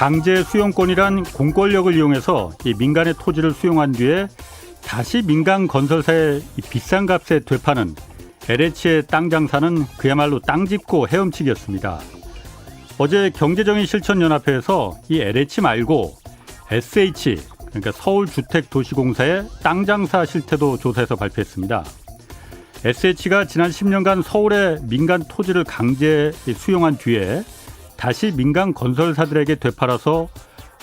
강제 수용권이란 공권력을 이용해서 이 민간의 토지를 수용한 뒤에 다시 민간 건설사의 비싼 값에 되파는 LH의 땅 장사는 그야말로 땅 짚고 헤엄치기였습니다. 어제 경제정의실천연합회에서 이 LH 말고 SH, 그러니까 서울주택도시공사의 땅 장사 실태도 조사해서 발표했습니다. SH가 지난 10년간 서울의 민간 토지를 강제 수용한 뒤에 다시 민간 건설사들에게 되팔아서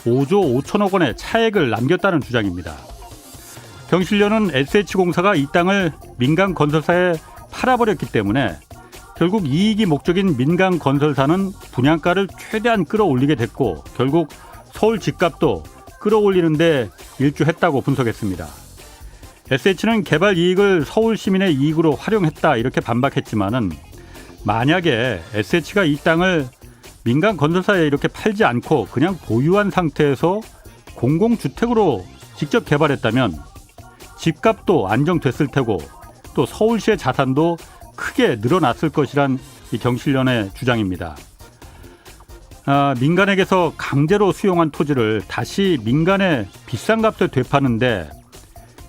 5조 5천억 원의 차액을 남겼다는 주장입니다. 경실련은 SH공사가 이 땅을 민간 건설사에 팔아버렸기 때문에 결국 이익이 목적인 민간 건설사는 분양가를 최대한 끌어올리게 됐고 결국 서울 집값도 끌어올리는데 일조했다고 분석했습니다. SH는 개발 이익을 서울 시민의 이익으로 활용했다 이렇게 반박했지만은 만약에 SH가 이 땅을 민간 건설사에 이렇게 팔지 않고 그냥 보유한 상태에서 공공주택으로 직접 개발했다면 집값도 안정됐을 테고 또 서울시의 자산도 크게 늘어났을 것이란 이 경실련의 주장입니다. 민간에게서 강제로 수용한 토지를 다시 민간에 비싼 값에 되파는데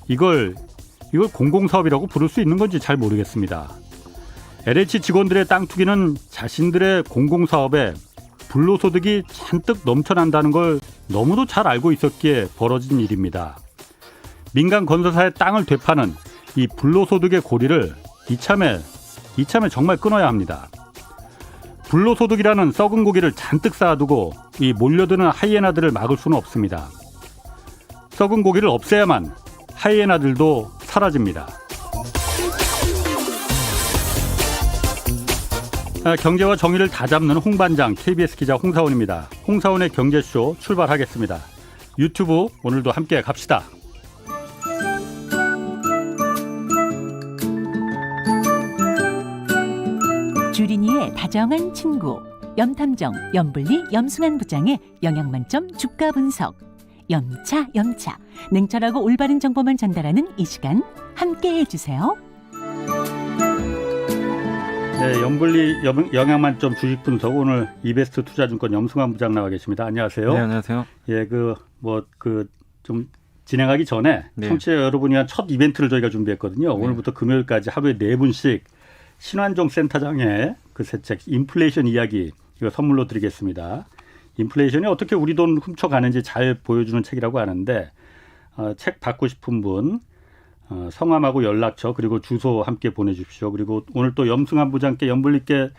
이걸 공공사업이라고 부를 수 있는 건지 잘 모르겠습니다. LH 직원들의 땅 투기는 자신들의 공공사업에 불로소득이 잔뜩 넘쳐난다는 걸 너무도 잘 알고 있었기에 벌어진 일입니다. 민간 건설사의 땅을 되파는 이 불로소득의 고리를 이참에 정말 끊어야 합니다. 불로소득이라는 썩은 고기를 잔뜩 쌓아두고 이 몰려드는 하이에나들을 막을 수는 없습니다. 썩은 고기를 없애야만 하이에나들도 사라집니다. 경제와 정의를 다 잡는 홍반장 KBS 기자 홍사원입니다. 홍사원의 경제쇼 출발하겠습니다. 유튜브 오늘도 함께 갑시다. 주린이의 다정한 친구 염탐정 염블리 염승한 부장의 영양만점 주가 분석 염차 냉철하고 올바른 정보만 전달하는 이 시간 함께해 주세요. 네, 염블리 영양만점 주식 분석 오늘 이베스트 투자증권 염승한 부장 나와 계십니다. 안녕하세요. 네, 안녕하세요. 예, 좀 진행하기 전에 청취자 여러분이 한 첫 이벤트를 저희가 준비했거든요. 오늘부터 금요일까지 하루에 4분씩 신환종 센터장의 그 새 책 인플레이션 이야기 이거 선물로 드리겠습니다. 인플레이션이 어떻게 우리 돈 훔쳐가는지 잘 보여주는 책이라고 하는데 책 받고 싶은 분 성함하고 연락처 그리고 주소 함께 보내주십시오. 그리고 오늘 또 염승한 부장께 염블리께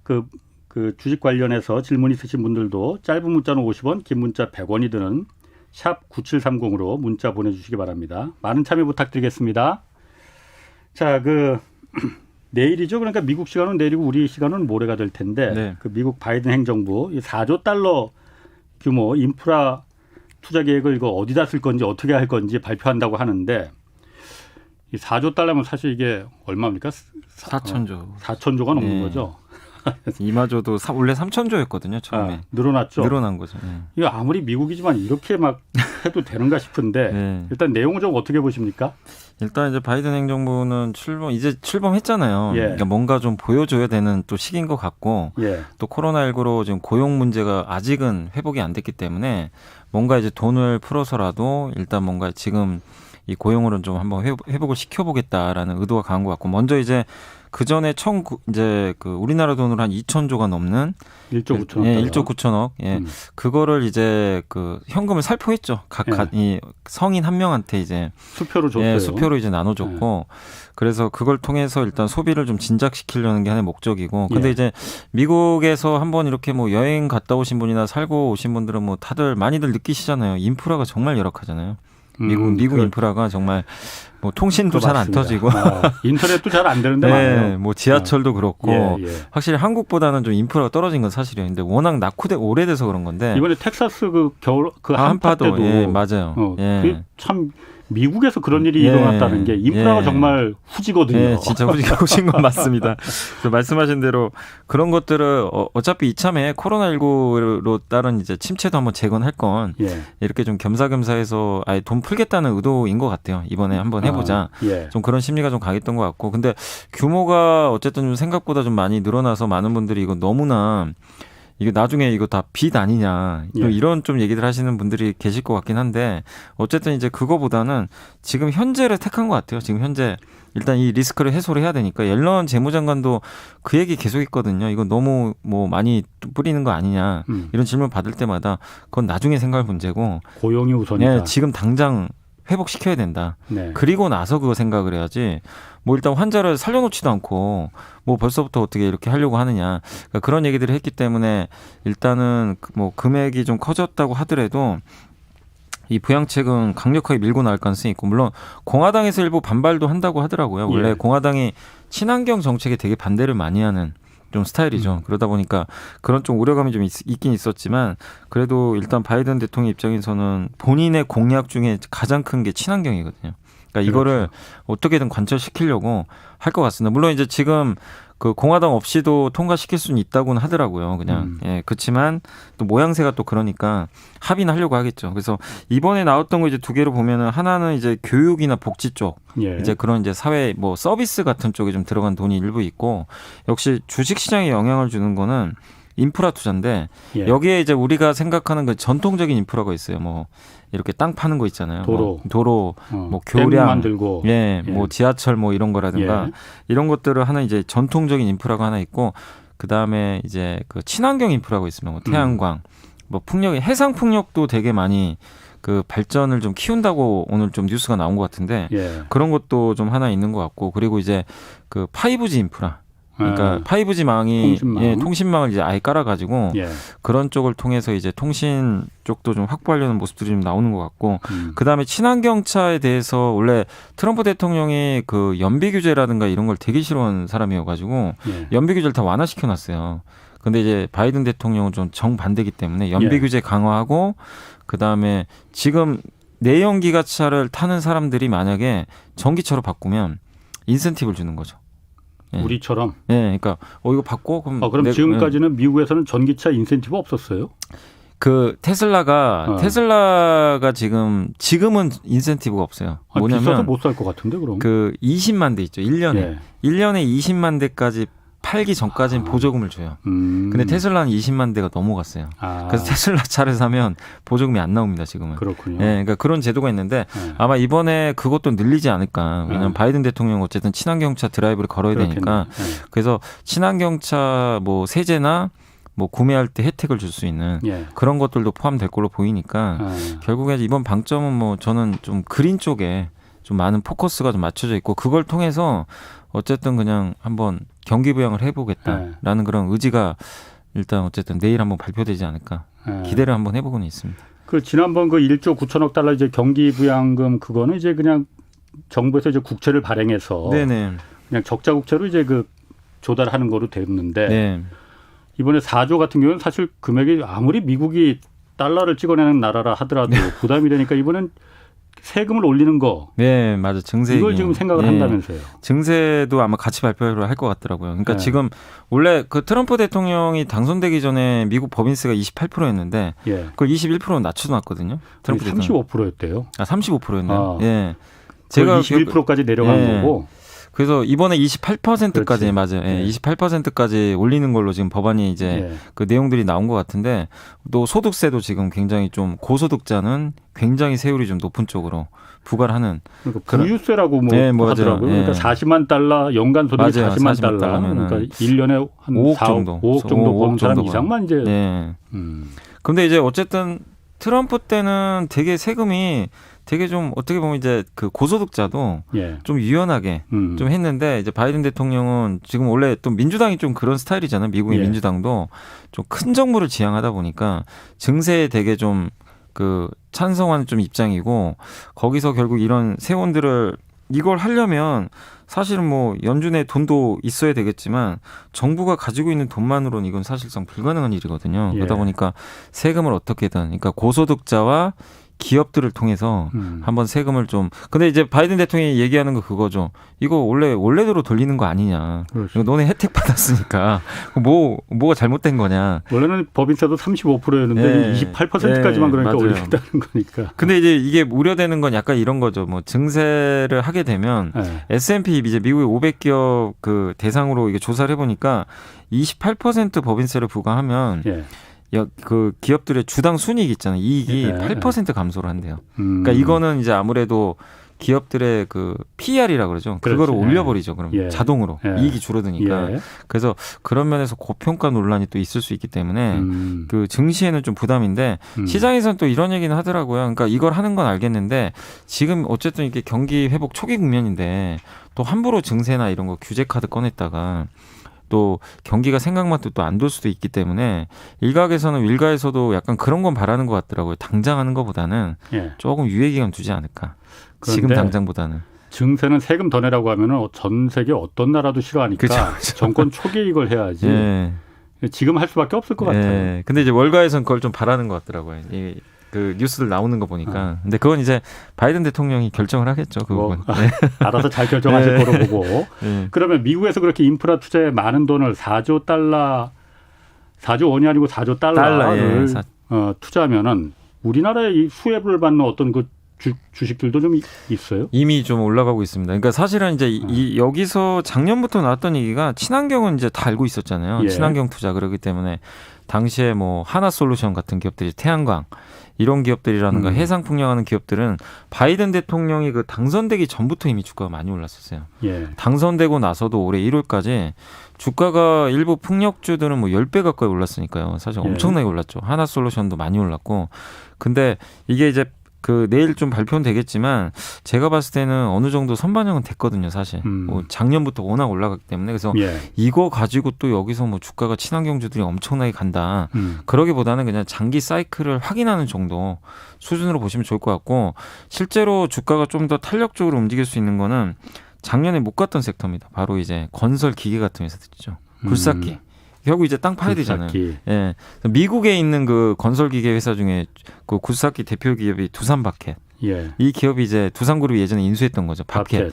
그 주식 관련해서 질문 있으신 분들도 짧은 문자는 50원, 긴 문자 100원이 드는 샵 9730으로 문자 보내주시기 바랍니다. 많은 참여 부탁드리겠습니다. 자, 내일이죠. 그러니까 미국 시간은 내일이고 우리 시간은 모레가 될 텐데 그 미국 바이든 행정부 4조 달러 규모 인프라 투자 계획을 이거 어디다 쓸 건지 어떻게 할 건지 발표한다고 하는데 이 4조 달러면 사실 이게 얼마입니까? 4천조. 4천조가 넘는 거죠. 이마저도 원래 3천조였거든요. 처음에. 늘어났죠. 늘어난 거죠. 이거 아무리 미국이지만 이렇게 막 해도 되는가 싶은데 일단 내용을 좀 어떻게 보십니까? 일단 이제 바이든 행정부는 출범했잖아요. 그러니까 뭔가 좀 보여줘야 되는 또 시기인 것 같고 또 코로나19로 지금 고용 문제가 아직은 회복이 안 됐기 때문에 뭔가 이제 돈을 풀어서라도 일단 뭔가 지금 이 고용으로는 좀 한번 회복을 시켜보겠다라는 의도가 강한 것 같고 먼저 이제 그 전에 우리나라 돈으로 한 2천조가 넘는 1조 9천억. 1조 9천억. 그거를 이제 현금을 살포했죠. 이 성인 한 명한테 이제 수표로 줬어요. 수표로 이제 나눠줬고 그래서 그걸 통해서 일단 소비를 좀 진작시키려는 게 하나의 목적이고 근데 이제 미국에서 한번 이렇게 여행 갔다 오신 분이나 살고 오신 분들은 다들 많이들 느끼시잖아요. 인프라가 정말 열악하잖아요. 미국 인프라가 정말 통신도 잘 안 터지고 인터넷도 잘 안 되는데 지하철도 그렇고 확실히 한국보다는 좀 인프라가 떨어진 건 사실이에요. 근데 워낙 오래돼서 그런 건데 이번에 텍사스 겨울 한파 때도 맞아요. 참 미국에서 그런 일이 일어났다는 게 인프라가 정말 후지거든요. 진짜 후진 건 맞습니다. 말씀하신 대로 그런 것들을 어차피 이참에 코로나19로 따른 이제 침체도 한번 재건할 건 이렇게 좀 겸사겸사해서 아예 돈 풀겠다는 의도인 것 같아요. 이번에 한번 해보자. 좀 그런 심리가 좀 강했던 것 같고 근데 규모가 어쨌든 좀 생각보다 좀 많이 늘어나서 많은 분들이 이거 너무나 이게 나중에 이거 다 빚 아니냐 이런 좀 얘기들 하시는 분들이 계실 것 같긴 한데 어쨌든 이제 그거보다는 지금 현재를 택한 것 같아요. 지금 현재 일단 이 리스크를 해소를 해야 되니까 옐런 재무장관도 그 얘기 계속 했거든요. 이거 너무 뭐 많이 뿌리는 거 아니냐 이런 질문 받을 때마다 그건 나중에 생각할 문제고 고용이 우선이다. 네, 지금 당장 회복시켜야 된다. 네. 그리고 나서 그거 생각을 해야지. 뭐 일단 환자를 살려놓지도 않고 뭐 벌써부터 어떻게 이렇게 하려고 하느냐. 그러니까 그런 얘기들을 했기 때문에 일단은 뭐 금액이 좀 커졌다고 하더라도 이 부양책은 강력하게 밀고 나갈 가능성이 있고 물론 공화당에서 일부 반발도 한다고 하더라고요. 원래 예. 공화당이 친환경 정책에 되게 반대를 많이 하는 좀 스타일이죠. 그러다 보니까 그런 좀 우려감이 좀 있긴 있었지만 그래도 일단 바이든 대통령 입장에서는 본인의 공약 중에 가장 큰 게 친환경이거든요. 그러니까 이거를 어떻게든 관철시키려고 할 것 같습니다. 물론 이제 지금 그 공화당 없이도 통과시킬 수는 있다고는 하더라고요. 그냥 예, 그렇지만 또 모양새가 또 그러니까 합의는 하려고 하겠죠. 그래서 이번에 나왔던 거 이제 두 개로 보면은 하나는 이제 교육이나 복지 쪽, 예. 이제 그런 이제 사회 뭐 서비스 같은 쪽에 좀 들어간 돈이 일부 있고 역시 주식 시장에 영향을 주는 거는 인프라 투자인데 예. 여기에 이제 우리가 생각하는 그 전통적인 인프라가 있어요. 뭐 이렇게 땅 파는 거 있잖아요. 도로, 뭐 교량, 만들고, 예, 뭐 지하철 뭐 이런 거라든가 예. 이런 것들을 하나 이제 전통적인 인프라가 하나 있고 그 다음에 이제 그 친환경 인프라가 있습니다. 뭐 태양광, 뭐 풍력, 해상 풍력도 되게 많이 그 발전을 좀 키운다고 오늘 좀 뉴스가 나온 것 같은데 예. 그런 것도 좀 하나 있는 것 같고 그리고 이제 그 5G 인프라. 그러니까 5G 망이 통신망을 이제 아예 깔아가지고 예. 그런 쪽을 통해서 이제 통신 쪽도 좀 확보하려는 모습들이 좀 나오는 것 같고 그 다음에 친환경차에 대해서 원래 트럼프 대통령이 그 연비 규제라든가 이런 걸 되게 싫어하는 사람이어가지고 예. 연비 규제를 다 완화시켜놨어요. 근데 이제 바이든 대통령은 좀 정반대이기 때문에 연비 규제 강화하고 그 다음에 지금 내연기관차를 타는 사람들이 만약에 전기차로 바꾸면 인센티브를 주는 거죠. 예. 우리처럼. 네, 그러니까 이거 받고 그럼 지금까지는 미국에서는 전기차 인센티브 없었어요? 그 테슬라가 지금은 인센티브가 없어요. 뭐냐면 비싸서 못 살 것 같은데 그럼. 그 20만 대 있죠. 1년에. 예. 1년에 20만 대까지 팔기 전까지는 보조금을 줘요. 근데 테슬라는 20만 대가 넘어갔어요. 그래서 테슬라 차를 사면 보조금이 안 나옵니다, 지금은. 그렇군요. 예, 그러니까 그런 제도가 있는데 아마 이번에 그것도 늘리지 않을까. 왜냐하면 바이든 대통령 어쨌든 친환경차 드라이브를 걸어야 되니까. 그래서 친환경차 뭐 세제나 뭐 구매할 때 혜택을 줄 수 있는 그런 것들도 포함될 걸로 보이니까 결국에 이번 방점은 뭐 저는 좀 그린 쪽에 좀 많은 포커스가 좀 맞춰져 있고 그걸 통해서 어쨌든 그냥 한번 경기 부양을 해보겠다라는 그런 의지가 일단 어쨌든 내일 한번 발표되지 않을까 기대를 한번 해보고는 있습니다. 그 지난번 그 1조 9천억 달러 이제 경기 부양금 그거는 이제 그냥 정부에서 이제 국채를 발행해서 네네. 그냥 적자 국채로 이제 그 조달하는 거로 됐는데 네. 이번에 4조 같은 경우는 사실 금액이 아무리 미국이 달러를 찍어내는 나라라 하더라도 부담이 되니까 이번엔 세금을 올리는 거. 네, 맞아. 증세. 이걸 지금 생각을 한다면서요. 증세도 아마 같이 발표를 할 것 같더라고요. 그러니까 지금 원래 그 트럼프 대통령이 당선되기 전에 미국 법인세가 28%였는데 그걸 21%로 낮춰놨거든요. 트럼프 35%였대요. 35%였나요? 예. 제가 21%까지 내려간 거고. 그래서 이번에 28%까지 맞아요. 예, 28%까지 올리는 걸로 지금 법안이 이제 그 내용들이 나온 것 같은데 또 소득세도 지금 굉장히 좀 고소득자는 굉장히 세율이 좀 높은 쪽으로 부과를 하는 그러니까 부유세라고 뭐 하더라고요. 그러니까 40만 달러 연간 소득이 40만 달러 그러니까 1년에 한 5억 4억, 정도 5억 정도 버는 사람 이상만 이제. 네. 근데 이제 어쨌든 트럼프 때는 되게 세금이 되게 좀 어떻게 보면 이제 그 고소득자도 좀 유연하게 좀 했는데 이제 바이든 대통령은 지금 원래 또 민주당이 좀 그런 스타일이잖아요. 미국의 민주당도 좀 큰 정부를 지향하다 보니까 증세에 되게 좀 그 찬성하는 좀 입장이고 거기서 결국 이런 세원들을 이걸 하려면 사실은 뭐 연준에 돈도 있어야 되겠지만 정부가 가지고 있는 돈만으로는 이건 사실상 불가능한 일이거든요. 그러다 보니까 세금을 어떻게든 그러니까 고소득자와 기업들을 통해서 한번 세금을 좀. 근데 이제 바이든 대통령이 얘기하는 거 그거죠. 이거 원래대로 돌리는 거 아니냐. 그렇죠. 이거 너네 혜택 받았으니까 뭐가 잘못된 거냐. 원래는 법인세도 35%였는데 28%까지만 그러니까 맞아요. 올리겠다는 거니까. 근데 이제 이게 우려되는 건 약간 이런 거죠. 뭐 증세를 하게 되면 S&P 이제 미국의 500기업 그 대상으로 이게 조사를 해보니까 28% 법인세를 부과하면 그 기업들의 주당 순이익 있잖아요. 이익이 8% 감소를 한대요. 그러니까 이거는 이제 아무래도 기업들의 그 PER이라 그러죠. 그거를 올려버리죠. 그럼 자동으로 이익이 줄어드니까. 그래서 그런 면에서 고평가 논란이 또 있을 수 있기 때문에 그 증시에는 좀 부담인데 시장에서는 또 이런 얘기는 하더라고요. 그러니까 이걸 하는 건 알겠는데 지금 어쨌든 이게 경기 회복 초기 국면인데 또 함부로 증세나 이런 거 규제 카드 꺼냈다가 또 경기가 생각만도 또 안 돌 수도 있기 때문에 일가에서도 약간 그런 건 바라는 것 같더라고요. 당장 하는 것보다는 조금 유예 기간 두지 않을까. 지금 당장보다는. 증세는 세금 더 내라고 하면은 전 세계 어떤 나라도 싫어하니까 그쵸. 정권 초기에 이걸 해야지. 지금 할 수밖에 없을 것 같아요. 근데 이제 월가에서는 그걸 좀 바라는 것 같더라고요. 그 뉴스들 나오는 거 보니까. 근데 그건 이제 바이든 대통령이 결정을 하겠죠. 그 부분. 알아서 잘 결정하실 거로 보고. 그러면 미국에서 그렇게 인프라 투자에 많은 돈을 4조 원이 아니고 4조 달러를 투자하면은 우리나라에 이 수혜를 받는 어떤 그 주식들도 좀 있어요? 이미 좀 올라가고 있습니다. 그러니까 사실은 이제 여기서 작년부터 나왔던 얘기가 친환경은 이제 다 알고 있었잖아요. 친환경 투자 그러기 때문에 당시에 뭐 하나솔루션 같은 기업들이 태양광 이런 기업들이라든가 해상 풍력하는 기업들은 바이든 대통령이 그 당선되기 전부터 이미 주가가 많이 올랐었어요. 당선되고 나서도 올해 1월까지 주가가 일부 풍력주들은 뭐 10배 가까이 올랐으니까요. 사실 엄청나게 올랐죠. 하나솔루션도 많이 올랐고. 근데 이게 이제 그 내일 좀 발표는 되겠지만 제가 봤을 때는 어느 정도 선반영은 됐거든요, 사실. 뭐 작년부터 워낙 올라갔기 때문에 그래서 이거 가지고 또 여기서 뭐 주가가 친환경주들이 엄청나게 간다. 그러기보다는 그냥 장기 사이클을 확인하는 정도 수준으로 보시면 좋을 것 같고 실제로 주가가 좀 더 탄력적으로 움직일 수 있는 거는 작년에 못 갔던 섹터입니다. 바로 이제 건설 기계 같은 회사들이죠. 굴삭기. 결국 이제 땅 파야 되잖아요. 미국에 있는 그 건설기계 회사 중에 그 굴삭기 대표 기업이 두산바켓. 이 기업이 이제 두산그룹이 예전에 인수했던 거죠. 바켓.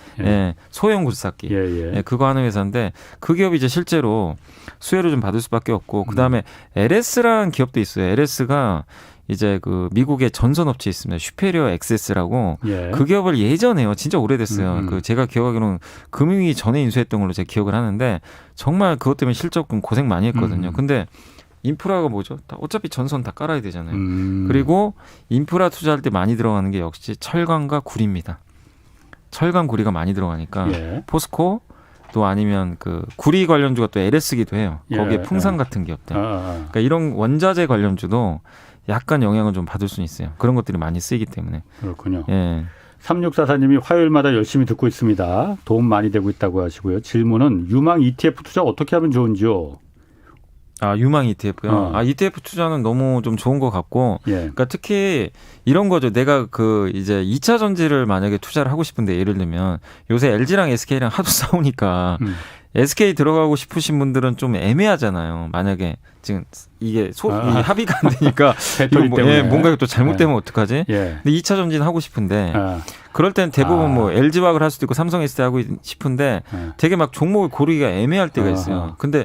소형 굴삭기. 그거 하는 회사인데 그 기업이 이제 실제로 수혜를 좀 받을 수밖에 없고 그다음에 LS라는 기업도 있어요. LS가 이제 그 미국의 전선업체 있습니다. 슈페리어 엑세스라고 그 기업을 예전에요. 진짜 오래됐어요. 그 제가 기억하기로는 금융위 전에 인수했던 걸로 제가 기억을 하는데 정말 그것 때문에 실적 고생 많이 했거든요. 근데 인프라가 뭐죠? 어차피 전선 다 깔아야 되잖아요. 그리고 인프라 투자할 때 많이 들어가는 게 역시 철강과 구리입니다. 철강 구리가 많이 들어가니까 포스코 또 아니면 그 구리 관련주가 또 LS기도 해요. 거기에 풍산 같은 기업들. 그러니까 이런 원자재 관련주도 약간 영향을 좀 받을 수는 있어요. 그런 것들이 많이 쓰이기 때문에. 그렇군요. 3644님이 화요일마다 열심히 듣고 있습니다. 도움 많이 되고 있다고 하시고요. 질문은 유망 ETF 투자 어떻게 하면 좋은지요? 유망 ETF요? ETF 투자는 너무 좀 좋은 것 같고, 그러니까 특히 이런 거죠. 내가 그 이제 2차 전지를 만약에 투자를 하고 싶은데 예를 들면 요새 LG랑 SK랑 하도 싸우니까 SK 들어가고 싶으신 분들은 좀 애매하잖아요. 만약에 지금 이게 이 합의가 안 되니까 배터리 때문에 뭔가 또 잘못되면 어떡하지? 근데 2차 전지는 하고 싶은데 그럴 땐 대부분 뭐 LG화학을 할 수도 있고 삼성 SDI 하고 싶은데 되게 막 종목을 고르기가 애매할 때가 있어요. 근데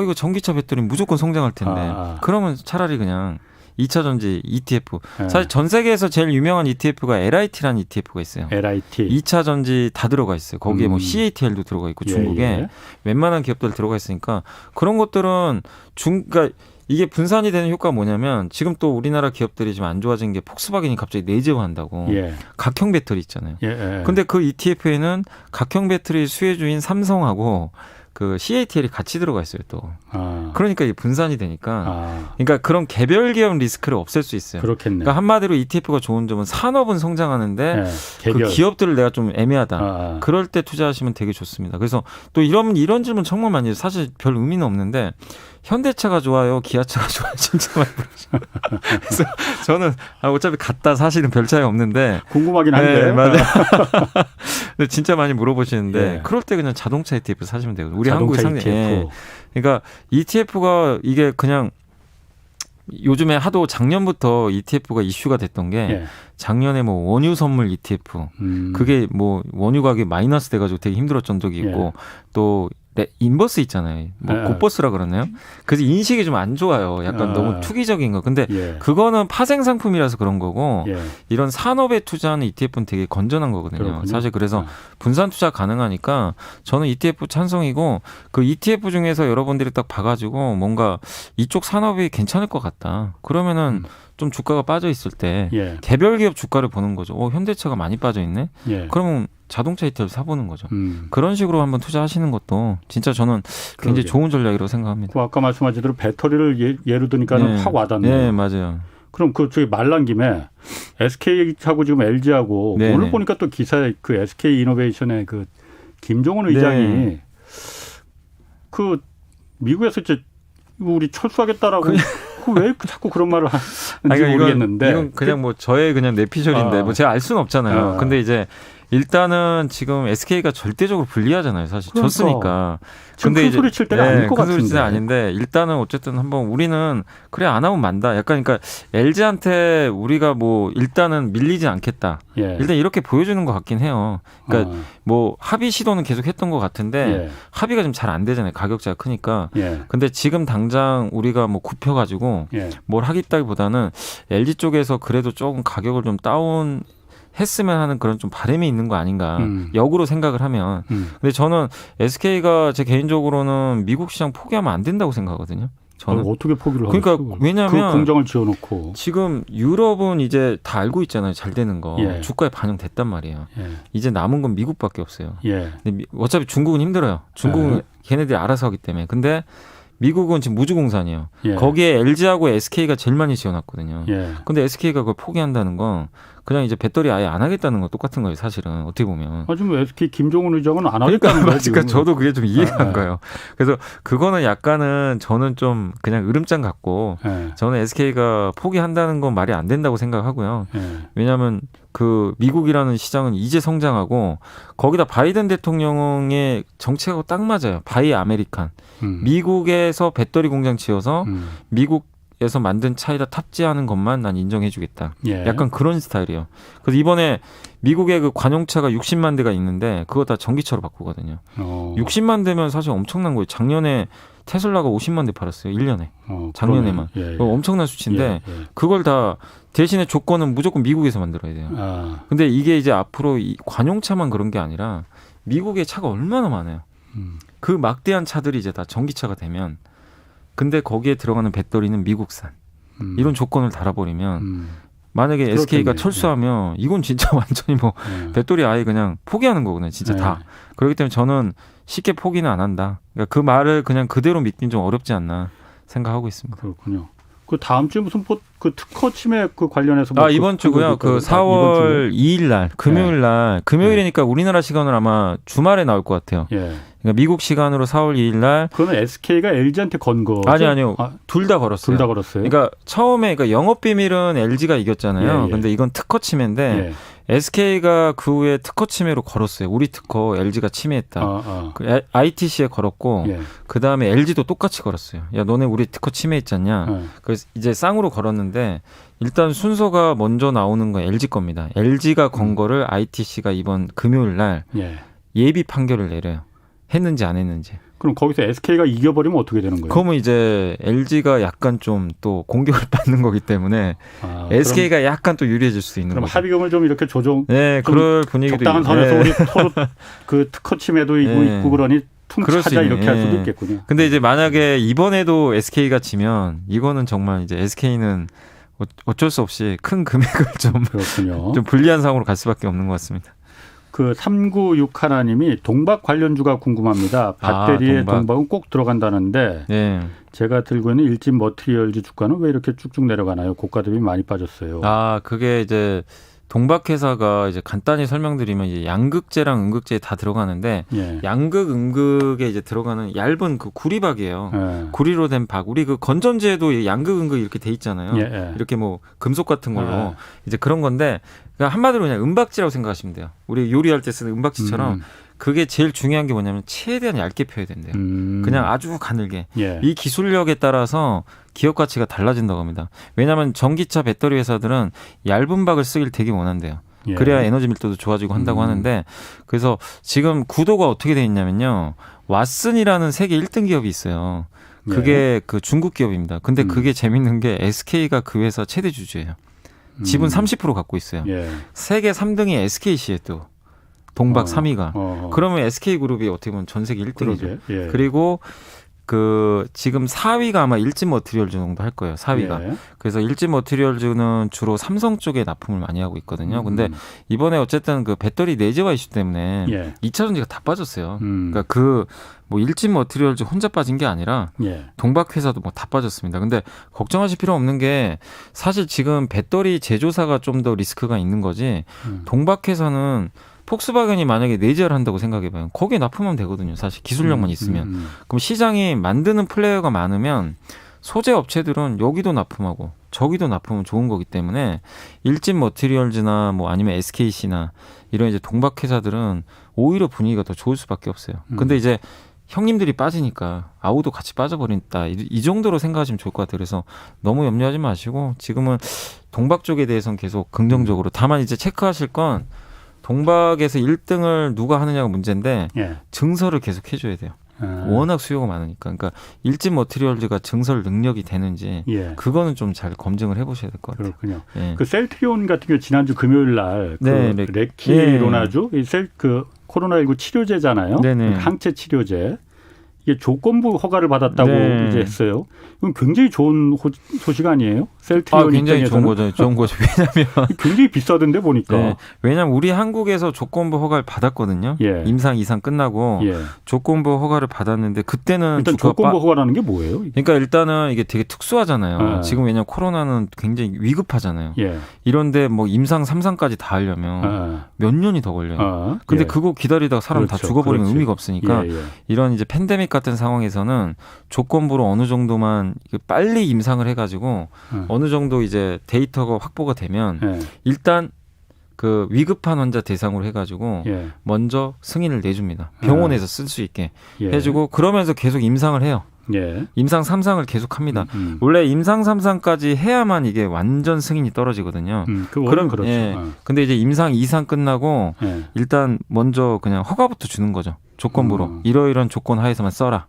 이거 전기차 배터리 무조건 성장할 텐데 그러면 차라리 그냥 2차 전지 ETF. 사실 전 세계에서 제일 유명한 ETF가 LIT라는 ETF가 있어요. LIT. 2차 전지 다 들어가 있어요. 거기에 뭐 CATL도 들어가 있고 중국에 웬만한 기업들 들어가 있으니까 그런 것들은 그러니까 이게 분산이 되는 효과가 뭐냐면 지금 또 우리나라 기업들이 좀 안 좋아진 게 폭스바겐이 갑자기 내재화한다고. 각형 배터리 있잖아요. 근데 그 ETF에는 각형 배터리 수혜주인 삼성하고 그 CATL이 같이 들어가 있어요 또. 그러니까 이게 분산이 되니까. 그러니까 그런 개별 기업 리스크를 없앨 수 있어요. 그렇겠네. 그러니까 한마디로 ETF가 좋은 점은 산업은 성장하는데 그 기업들을 내가 좀 애매하다. 그럴 때 투자하시면 되게 좋습니다. 그래서 또 이런 질문 정말 많이 해요. 사실 별 의미는 없는데 현대차가 좋아요, 기아차가 좋아요, 진짜 많이 물어보시죠. 그래서 저는 어차피 같다 사실은 별 차이 없는데 궁금하긴 한데. 맞아요. 근데 진짜 많이 물어보시는데 그럴 때 그냥 자동차 ETF 사시면 되거든요. 우리 한국의 상태. 그러니까 ETF가 이게 그냥 요즘에 하도 작년부터 ETF가 이슈가 됐던 게 예. 작년에 뭐 원유 선물 ETF 그게 뭐 원유 가격이 마이너스 돼가지고 되게 힘들었던 적이 있고 또 인버스 있잖아요. 뭐 곧버스라 그러나요? 그래서 인식이 좀 안 좋아요. 약간 너무 투기적인 거. 근데 그거는 파생 상품이라서 그런 거고 이런 산업에 투자하는 ETF는 되게 건전한 거거든요. 그렇군요. 사실 그래서 분산 투자 가능하니까 저는 ETF 찬성이고 그 ETF 중에서 여러분들이 딱 봐가지고 뭔가 이쪽 산업이 괜찮을 것 같다. 그러면은 좀 주가가 빠져 있을 때 개별 기업 주가를 보는 거죠. 현대차가 많이 빠져 있네. 그러면 자동차 ETF 사보는 거죠. 그런 식으로 한번 투자하시는 것도 진짜 저는 굉장히 좋은 전략이라고 생각합니다. 아까 말씀하신 대로 배터리를 예로 드니까는 확 와닿네요. 네, 맞아요. 그럼 저기 말난 김에 SK하고 지금 LG하고 오늘 보니까 또 기사에 그 SK 이노베이션의 그 김종원 의장이 그 미국에서 이제 우리 철수하겠다라고 왜 자꾸 그런 말을 하는지 모르겠는데 이건 그냥 뭐 저의 그냥 내피셜인데 뭐 제가 알 수는 없잖아요. 근데 이제 일단은 지금 SK가 절대적으로 불리하잖아요. 사실 그러니까. 졌으니까. 지금 큰 소리 칠 때가 아닐 것 같은데. 큰 소리 칠 아닌데 일단은 어쨌든 한번 우리는 그래 안 하면 만다. 약간 그러니까 LG한테 우리가 뭐 일단은 밀리지 않겠다. 일단 이렇게 보여주는 것 같긴 해요. 그러니까 뭐 합의 시도는 계속 했던 것 같은데 합의가 좀 잘 안 되잖아요. 가격차가 크니까. 근데 지금 당장 우리가 뭐 굽혀가지고 뭘 하겠다기보다는 LG 쪽에서 그래도 조금 가격을 좀 다운 했으면 하는 그런 좀 바람이 있는 거 아닌가. 역으로 생각을 하면. 근데 저는 SK가 제 개인적으로는 미국 시장 포기하면 안 된다고 생각하거든요. 저는 어떻게 포기를 그러니까 하겠어요? 왜냐하면 그 공장을 지어놓고 지금 유럽은 이제 다 알고 있잖아요. 잘 되는 거. 주가에 반영됐단 말이에요. 이제 남은 건 미국밖에 없어요. 근데 어차피 중국은 힘들어요. 중국은 걔네들이 알아서 하기 때문에. 근데 미국은 지금 무주공산이에요. 거기에 LG하고 SK가 제일 많이 지어놨거든요. 근데 SK가 그걸 포기한다는 건 그냥 이제 배터리 아예 안 하겠다는 거 똑같은 거예요. 사실은 어떻게 보면. 지금 SK 김종원 의장은 안 하겠다는 거예요. 그러니까 저도 그게 좀 이해가 안 가요. 그래서 그거는 약간은 저는 좀 그냥 으름장 같고 저는 SK가 포기한다는 건 말이 안 된다고 생각하고요. 왜냐하면 그 미국이라는 시장은 이제 성장하고 거기다 바이든 대통령의 정책하고 딱 맞아요. 바이 아메리칸. 미국에서 배터리 공장 지어서 미국에서 만든 차에다 탑재하는 것만 난 인정해주겠다. 약간 그런 스타일이에요. 그래서 이번에 미국의 그 관용차가 60만 대가 있는데 그거 다 전기차로 바꾸거든요. 60만 대면 사실 엄청난 거예요. 작년에 테슬라가 50만 대 팔았어요. 1년에. 작년에만. 엄청난 수치인데 그걸 다 대신에 조건은 무조건 미국에서 만들어야 돼요. 근데 이게 이제 앞으로 이 관용차만 그런 게 아니라 미국의 차가 얼마나 많아요. 그 막대한 차들이 이제 다 전기차가 되면 근데 거기에 들어가는 배터리는 미국산. 이런 조건을 달아버리면 만약에 그렇겠네. SK가 철수하면 이건 진짜 완전히 뭐 배터리 아예 그냥 포기하는 거거든요. 진짜 다. 그렇기 때문에 저는 쉽게 포기는 안 한다. 그러니까 그 말을 그냥 그대로 믿긴 좀 어렵지 않나 생각하고 있습니다. 그렇군요. 그 다음 주에 무슨 그 특허 침해 그 관련해서 이번 주고요. 그 4월 2일 날 금요일 날 금요일이니까 우리나라 시간으로 아마 주말에 나올 것 같아요. 그러니까 미국 시간으로 4월 2일 날. 그거는 SK가 LG한테 건 거. 아니요. 둘 다 걸었어요. 둘 다 걸었어요. 그러니까 처음에 그러니까 영업 비밀은 LG가 이겼잖아요. 근데 이건 특허 침해인데 SK가 그 후에 특허 침해로 걸었어요. 우리 특허 LG가 침해했다. 그 ITC에 걸었고 그 다음에 LG도 똑같이 걸었어요. 야 너네 우리 특허 침해했지 않냐. 그래서 이제 쌍으로 걸었는데 일단 순서가 먼저 나오는 건 LG 겁니다. LG가 건 거를 ITC가 이번 금요일 날 예비 판결을 내려요. 했는지 안 했는지. 그럼 거기서 SK가 이겨버리면 어떻게 되는 거예요? 그러면 이제 LG가 약간 좀 또 공격을 받는 거기 때문에 SK가 약간 또 유리해질 수 있는 그럼 거죠. 합의금을 좀 이렇게 조정. 그럴 분위기도 적당한 선에서 우리 서로 그 특허 침해도 있고 그러니 퉁치자 이렇게 할 수도 있겠군요. 근데 이제 만약에 이번에도 SK가 지면 이거는 정말 이제 SK는 어쩔 수 없이 큰 금액을 좀 불리한 상황으로 갈 수밖에 없는 것 같습니다. 그 396 하나님이 동박 관련주가 궁금합니다. 배터리에 동박은 꼭 들어간다는데 제가 들고 있는 일진 머티리얼즈 주가는 왜 이렇게 쭉쭉 내려가나요? 고가 대비 많이 빠졌어요. 그게 이제 동박 회사가 이제 간단히 설명드리면 이제 양극재랑 음극재에 다 들어가는데 양극, 음극에 이제 들어가는 얇은 그 구리박이에요. 구리로 된 박. 우리 그 건전지에도 양극, 음극 이렇게 돼 있잖아요. 이렇게 뭐 금속 같은 걸로 이제 그런 건데 그러니까 한마디로 그냥 은박지라고 생각하시면 돼요. 우리 요리할 때 쓰는 은박지처럼 그게 제일 중요한 게 뭐냐면 최대한 얇게 펴야 된대요. 그냥 아주 가늘게. 예. 이 기술력에 따라서 기업 가치가 달라진다고 합니다. 왜냐하면 전기차 배터리 회사들은 얇은 박을 쓰길 되게 원한대요. 예. 그래야 에너지 밀도도 좋아지고 한다고 하는데 그래서 지금 구도가 어떻게 돼 있냐면요. 왓슨이라는 세계 1등 기업이 있어요. 그게 예. 그 중국 기업입니다. 근데 그게 재밌는 게 SK가 그 회사 최대 주주예요. 지분 30% 갖고 있어요. 예. 세계 3등이 SKC에 또 동박 3위가. 그러면 SK그룹이 어떻게 보면 전 세계 1등이죠. 예. 그리고 그 지금 4위가 아마 일진 머티리얼즈 정도 할 거예요. 4위가. 예. 그래서 일진 머티리얼즈는 주로 삼성 쪽에 납품을 많이 하고 있거든요. 근데 이번에 어쨌든 그 배터리 내재화 이슈 때문에 예. 2차 전지가 다 빠졌어요. 그러니까 그 뭐 일진 머티리얼즈 혼자 빠진 게 아니라 예. 동박 회사도 뭐 다 빠졌습니다. 근데 걱정하실 필요 없는 게 사실 지금 배터리 제조사가 좀 더 리스크가 있는 거지. 동박 회사는 폭스바겐이 만약에 내재를 한다고 생각해봐요. 거기에 납품하면 되거든요. 사실 기술력만 있으면. 그럼 시장이 만드는 플레이어가 많으면 소재 업체들은 여기도 납품하고 저기도 납품은 좋은 거기 때문에 일진 머티리얼즈나 뭐 아니면 SKC나 이런 이제 동박 회사들은 오히려 분위기가 더 좋을 수밖에 없어요. 근데 이제 형님들이 빠지니까 아우도 같이 빠져버린다. 이 정도로 생각하시면 좋을 것 같아요. 그래서 너무 염려하지 마시고 지금은 동박 쪽에 대해서는 계속 긍정적으로. 다만 이제 체크하실 건 동박에서 1등을 누가 하느냐가 문제인데 예. 증설을 계속 해줘야 돼요. 워낙 수요가 많으니까. 그러니까 일진 머티리얼즈가 증설 능력이 되는지 예. 그거는 좀 잘 검증을 해보셔야 될 것 같아요. 그렇군요. 예. 그 셀트리온 같은 경우 지난주 금요일 날 그 네, 레키로나주 그 코로나19 치료제잖아요. 네네. 그 항체 치료제. 이게 조건부 허가를 받았다고 네. 이제 했어요. 이건 굉장히 좋은 소식 아니에요? 셀트리온 굉장히 입장에서는 좋은 거죠. 왜냐하면 굉장히 비싸던데 보니까. 네. 왜냐하면 우리 한국에서 조건부 허가를 받았거든요. 예. 임상 이상 끝나고 예. 조건부 허가를 받았는데 그때는 일단 조건부 허가라는 게 뭐예요? 그러니까 일단은 이게 되게 특수하잖아요. 아. 지금 왜냐하면 코로나는 굉장히 위급하잖아요. 예. 이런데 뭐 임상 3상까지 다 하려면 몇 년이 더 걸려요. 근데 예. 그거 기다리다가 사람 다 그렇죠. 죽어버리면 그렇지. 의미가 없으니까 예, 예. 이런 이제 팬데믹 같은 상황에서는 조건부로 어느 정도만 빨리 임상을 해가지고 어느 정도 이제 데이터가 확보가 되면 예. 일단 그 위급한 환자 대상으로 해가지고 예. 먼저 승인을 내줍니다. 병원에서 쓸 수 있게 예. 해주고 그러면서 계속 임상을 해요. 예. 임상 3상을 계속 합니다. 원래 임상 3상까지 해야만 이게 완전 승인이 떨어지거든요. 그럼 그렇죠. 예. 근데 이제 임상 2상 끝나고 예. 일단 먼저 그냥 허가부터 주는 거죠. 조건부로. 이러이런 조건 하에서만 써라.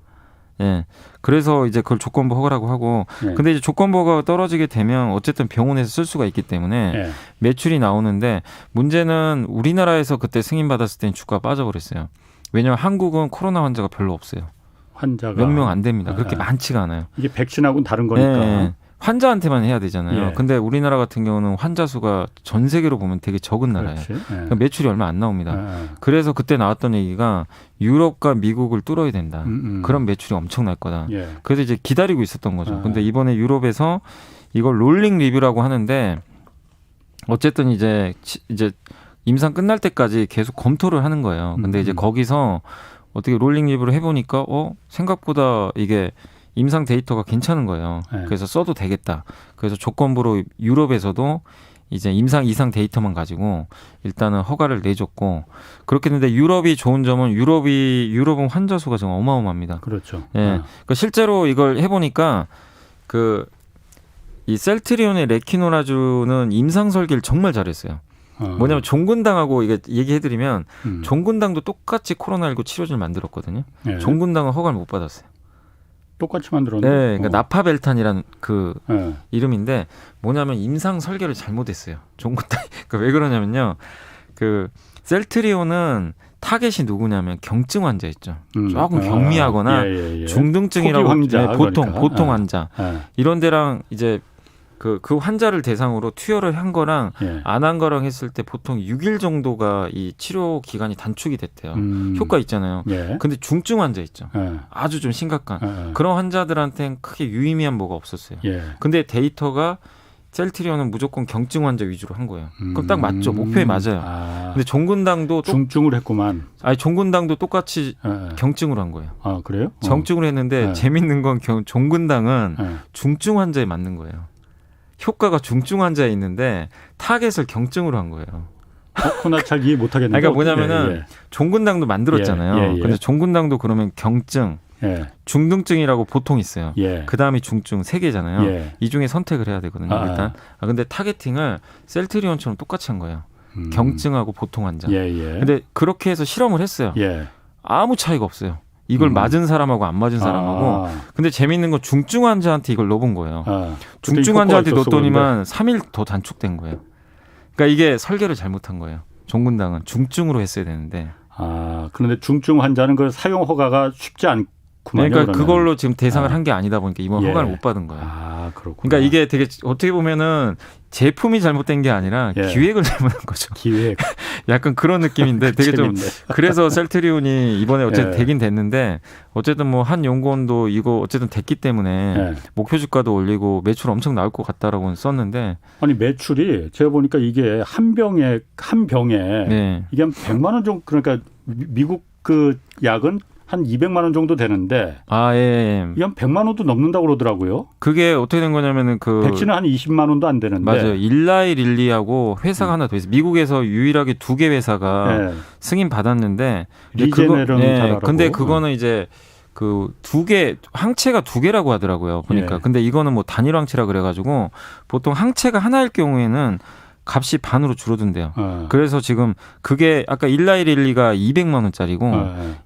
예. 그래서 이제 그걸 조건부 허가라고 하고 예. 근데 이제 조건부 허가가 떨어지게 되면 어쨌든 병원에서 쓸 수가 있기 때문에 예. 매출이 나오는데 문제는 우리나라에서 그때 승인 받았을 때는 주가가 빠져버렸어요. 왜냐하면 한국은 코로나 환자가 별로 없어요. 환자가 몇 명 안 됩니다. 그렇게 많지가 않아요. 이게 백신하고는 다른 거니까. 예. 환자한테만 해야 되잖아요. 예. 근데 우리나라 같은 경우는 환자 수가 전 세계로 보면 되게 적은 나라예요. 그러니까 매출이 얼마 안 나옵니다. 그래서 그때 나왔던 얘기가 유럽과 미국을 뚫어야 된다. 그런 매출이 엄청날 거다. 예. 그래서 이제 기다리고 있었던 거죠. 근데 이번에 유럽에서 이걸 롤링 리뷰라고 하는데 어쨌든 이제 임상 끝날 때까지 계속 검토를 하는 거예요. 근데 이제 거기서 어떻게 롤링 리뷰를 해보니까 생각보다 이게 임상 데이터가 괜찮은 거예요. 네. 그래서 써도 되겠다. 그래서 조건부로 유럽에서도 이제 임상 2상 데이터만 가지고 일단은 허가를 내줬고 그렇게 했는데 유럽이 좋은 점은 유럽은 환자 수가 정말 어마어마합니다. 그렇죠. 예. 그러니까 실제로 이걸 해보니까 이 셀트리온의 레키노라주는 임상 설계를 정말 잘했어요. 뭐냐면 종군당하고 이게 얘기해드리면 종군당도 똑같이 코로나19 치료제를 만들었거든요. 예. 종군당은 허가를 못 받았어요. 똑같이 만들었는데. 네, 그러니까 나파벨탄이라는 그 예. 이름인데 뭐냐면 임상 설계를 잘못했어요. 종군당. 그러니까 왜 그러냐면요. 그 셀트리온은 타겟이 누구냐면 경증 환자 있죠. 조금 경미하거나 중등증이라고 환자, 보통 환자 예. 이런 데랑 이제 그 환자를 대상으로 투여를 한 거랑 예. 안 한 거랑 했을 때 보통 6일 정도가 이 치료 기간이 단축이 됐대요. 효과 있잖아요. 예. 근데 중증 환자 있죠. 예. 아주 좀 심각한 예. 그런 환자들한테는 크게 유의미한 뭐가 없었어요. 예. 근데 데이터가 셀트리온은 무조건 경증 환자 위주로 한 거예요. 그럼 딱 맞죠. 목표에 맞아요. 근데 종군당도 중증을 했구만. 종군당도 똑같이 예. 경증으로 한 거예요. 아, 그래요? 정증으로 했는데 재밌는 건 종군당은 예. 중증 환자에 맞는 거예요. 효과가 중증 환자에 있는데 타겟을 경증으로 한 거예요. 코로나 잘 이해 못하겠는데. 그러니까 뭐냐면은 종군당도 만들었잖아요. 근데 종군당도 그러면 경증, 중등증이라고 보통 있어요. 그 다음이 중증 3개잖아요. 이 중에 선택을 해야 되거든요. 일단. 근데 타겟팅을 셀트리온처럼 똑같이 한 거예요. 경증하고 보통 환자. 근데 그렇게 해서 실험을 했어요. 아무 차이가 없어요. 이걸 맞은 사람하고 안 맞은 사람하고. 근데 재밌는 건 중증 환자한테 이걸 넣어본 거예요. 중증 환자한테 넣었더니만 3일 더 단축된 거예요. 그러니까 이게 설계를 잘못한 거예요. 종군당은 중증으로 했어야 되는데. 그런데 중증 환자는 그 사용 허가가 쉽지 않구만요. 그러니까 그러면. 그걸로 지금 대상을 한 게 아니다 보니까 이번 허가를 못 받은 거예요. 그렇구나. 그러니까 이게 되게 어떻게 보면은 제품이 잘못된 게 아니라 기획을 잘못한 거죠. 기획. 약간 그런 느낌인데 되게 좀 그래서 셀트리온이 이번에 어쨌든 되긴 됐는데 어쨌든 뭐 한 연구원도 이거 어쨌든 됐기 때문에 목표 주가도 올리고 매출 엄청 나올 것 같다라고는 썼는데 아니 매출이 제가 보니까 이게 한 병에 이게 한 100만 원 정도 그러니까 미국 그 약은 한 200만 원 정도 되는데 이게 한 100만 원도 넘는다고 그러더라고요. 그게 어떻게 된 거냐면은 백신은 한 20만 원도 안 되는데. 맞아요. 일라이 릴리하고 회사가 하나 더 있어요. 미국에서 유일하게 2개 회사가 승인 받았는데 리제네론사라고. 근데 그거는 이제 그 2개 항체가 2개라고 하더라고요. 보니까. 근데 이거는 뭐 단일 항체라 그래 가지고 보통 항체가 하나일 경우에는 값이 반으로 줄어든대요. 그래서 지금 그게 아까 일라이릴리가 200만 원짜리고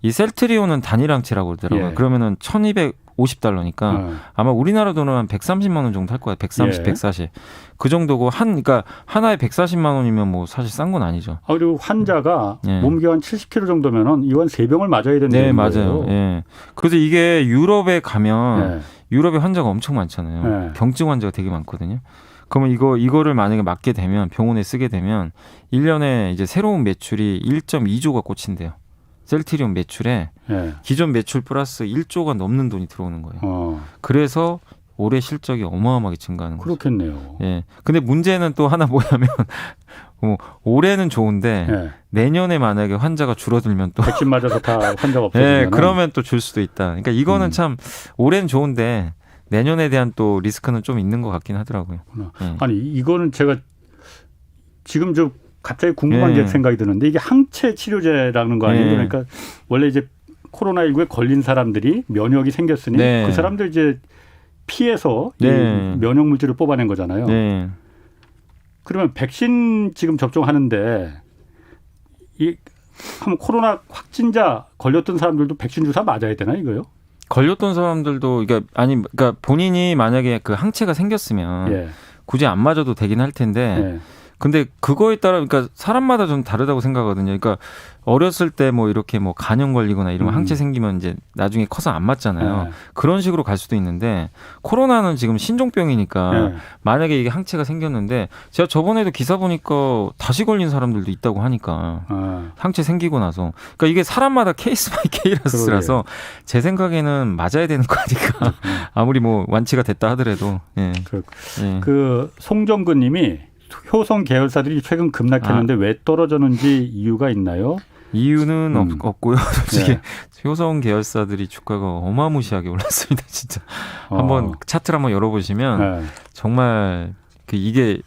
이 셀트리온은 단일항체라고 그러더라고요. 그러면은 1250달러니까 아마 우리나라 돈으로 한 130만 원 정도 할 거야. 130, 140. 그 정도고 그러니까 하나에 140만 원이면 뭐 사실 싼 건 아니죠. 그리고 환자가 몸무게가 한 70kg 정도면은 이건 3병을 맞아야 된다는 거예요. 네, 맞아요. 그래서 이게 유럽에 가면 유럽에 환자가 엄청 많잖아요. 경증 환자가 되게 많거든요. 그러면 이거를 만약에 맞게 되면 병원에 쓰게 되면 1년에 이제 새로운 매출이 1.2조가 꽂힌대요. 셀트리온 매출에 기존 매출 플러스 1조가 넘는 돈이 들어오는 거예요. 그래서 올해 실적이 어마어마하게 증가하는 거죠. 그렇겠네요. 근데 문제는 또 하나 뭐냐면 올해는 좋은데 내년에 만약에 환자가 줄어들면 또 백신 맞아서 다 환자가 없어지면 그러면 또 줄 수도 있다. 그러니까 이거는 참 올해는 좋은데 내년에 대한 또 리스크는 좀 있는 것 같긴 하더라고요. 아니 이거는 제가 지금 좀 갑자기 궁금한 게 생각이 드는데 이게 항체 치료제라는 거 아니에요? 그러니까 원래 이제 코로나19에 걸린 사람들이 면역이 생겼으니 그 사람들 이제 피해서 이 면역 물질을 뽑아낸 거잖아요. 그러면 백신 지금 접종하는데 한번 코로나 확진자 걸렸던 사람들도 백신 주사 맞아야 되나 이거요? 걸렸던 사람들도 그러니까 본인이 만약에 그 항체가 생겼으면 굳이 안 맞아도 되긴 할 텐데 근데 그거에 따라 그러니까 사람마다 좀 다르다고 생각하거든요. 그러니까 어렸을 때 뭐 이렇게 뭐 간염 걸리거나 이러면 항체 생기면 이제 나중에 커서 안 맞잖아요. 그런 식으로 갈 수도 있는데 코로나는 지금 신종병이니까 만약에 이게 항체가 생겼는데 제가 저번에도 기사 보니까 다시 걸린 사람들도 있다고 하니까 항체 생기고 나서 그러니까 이게 사람마다 케이스 바이 케이스라서 제 생각에는 맞아야 되는 거 아닐까. 아무리 뭐 완치가 됐다 하더라도. 그 송정근 님이 효성 계열사들이 최근 급락했는데 왜 떨어졌는지 이유가 있나요? 이유는 없고요. 솔직히 효성 계열사들이 주가가 어마무시하게 올랐습니다. 진짜 한번 차트를 한번 열어보시면 정말 이게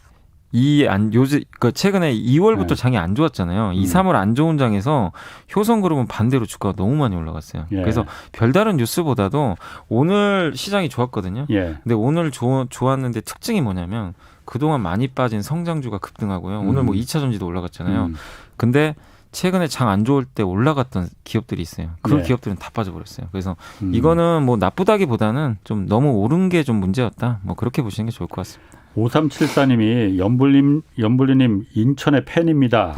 최근에 2월부터 장이 안 좋았잖아요. 2, 3월 안 좋은 장에서 효성그룹은 반대로 주가가 너무 많이 올라갔어요. 그래서 별다른 뉴스보다도 오늘 시장이 좋았거든요. 근데 오늘 좋았는데 특징이 뭐냐면 그동안 많이 빠진 성장주가 급등하고요. 오늘 뭐 2차 전지도 올라갔잖아요. 근데 최근에 장 안 좋을 때 올라갔던 기업들이 있어요. 그 기업들은 다 빠져버렸어요. 그래서 이거는 뭐 나쁘다기보다는 좀 너무 오른 게 좀 문제였다. 뭐 그렇게 보시는 게 좋을 것 같습니다. 5374님이 연불리님 인천의 팬입니다.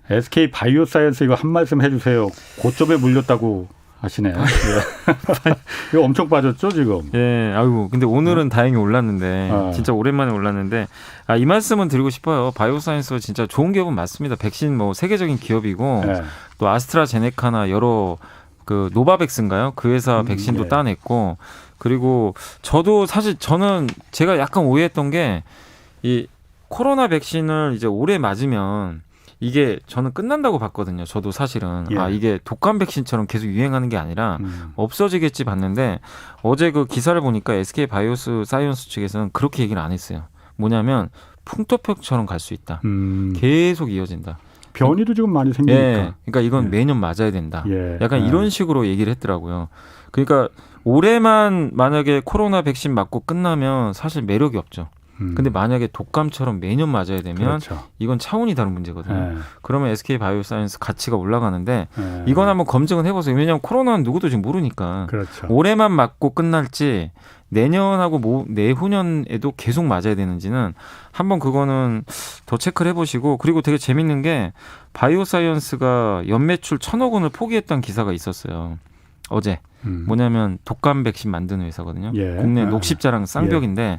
SK 바이오사이언스 이거 한 말씀 해주세요. 고점에 물렸다고 하시네요. 이거 엄청 빠졌죠 지금. 아이고 근데 오늘은 다행히 올랐는데 진짜 오랜만에 올랐는데 이 말씀은 드리고 싶어요. 바이오사이언스가 진짜 좋은 기업은 맞습니다. 백신 뭐 세계적인 기업이고 또 아스트라제네카나 여러 그 노바백스인가요? 그 회사 백신도 따냈고 그리고 저도 사실 저는 제가 약간 오해했던 게 이 코로나 백신을 이제 올해 맞으면 이게 저는 끝난다고 봤거든요. 저도 사실은 이게 독감 백신처럼 계속 유행하는 게 아니라 없어지겠지 봤는데 어제 그 기사를 보니까 SK 바이오사이언스 측에서는 그렇게 얘기를 안 했어요. 뭐냐면 풍토병처럼 갈 수 있다. 계속 이어진다. 변이도 지금 많이 생기니까. 예, 그러니까 이건 예. 매년 맞아야 된다. 예. 약간 이런 식으로 얘기를 했더라고요. 그러니까 올해만 만약에 코로나 백신 맞고 끝나면 사실 매력이 없죠. 근데 만약에 독감처럼 매년 맞아야 되면 그렇죠. 이건 차원이 다른 문제거든요. 예. 그러면 SK 바이오사이언스 가치가 올라가는데 예. 이건 한번 검증은 해보세요. 왜냐하면 코로나는 누구도 지금 모르니까. 그렇죠. 올해만 맞고 끝날지 내년하고 내후년에도 계속 맞아야 되는지는 한번 그거는 더 체크를 해보시고, 그리고 되게 재밌는 게 바이오사이언스가 연매출 1,000억 원을 포기했던 기사가 있었어요. 어제. 뭐냐면 독감 백신 만드는 회사거든요. 예. 국내 녹십자랑 쌍벽인데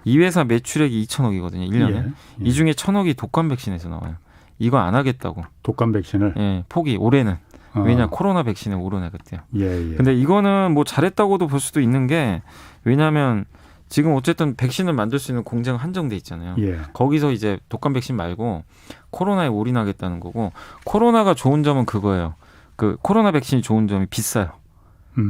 이 회사 매출액이 2,000억이거든요. 1년에. 예. 이 중에 1,000억이 독감 백신에서 나와요. 이거 안 하겠다고. 독감 백신을. 예, 포기 올해는. 왜냐 코로나 백신에 오르내겠대요. 예. 근데 이거는 뭐 잘했다고도 볼 수도 있는 게, 왜냐하면 지금 어쨌든 백신을 만들 수 있는 공장 한정돼 있잖아요. 예. 거기서 이제 독감 백신 말고 코로나에 올인하겠다는 거고, 코로나가 좋은 점은 그거예요. 그 코로나 백신이 좋은 점이 비싸요.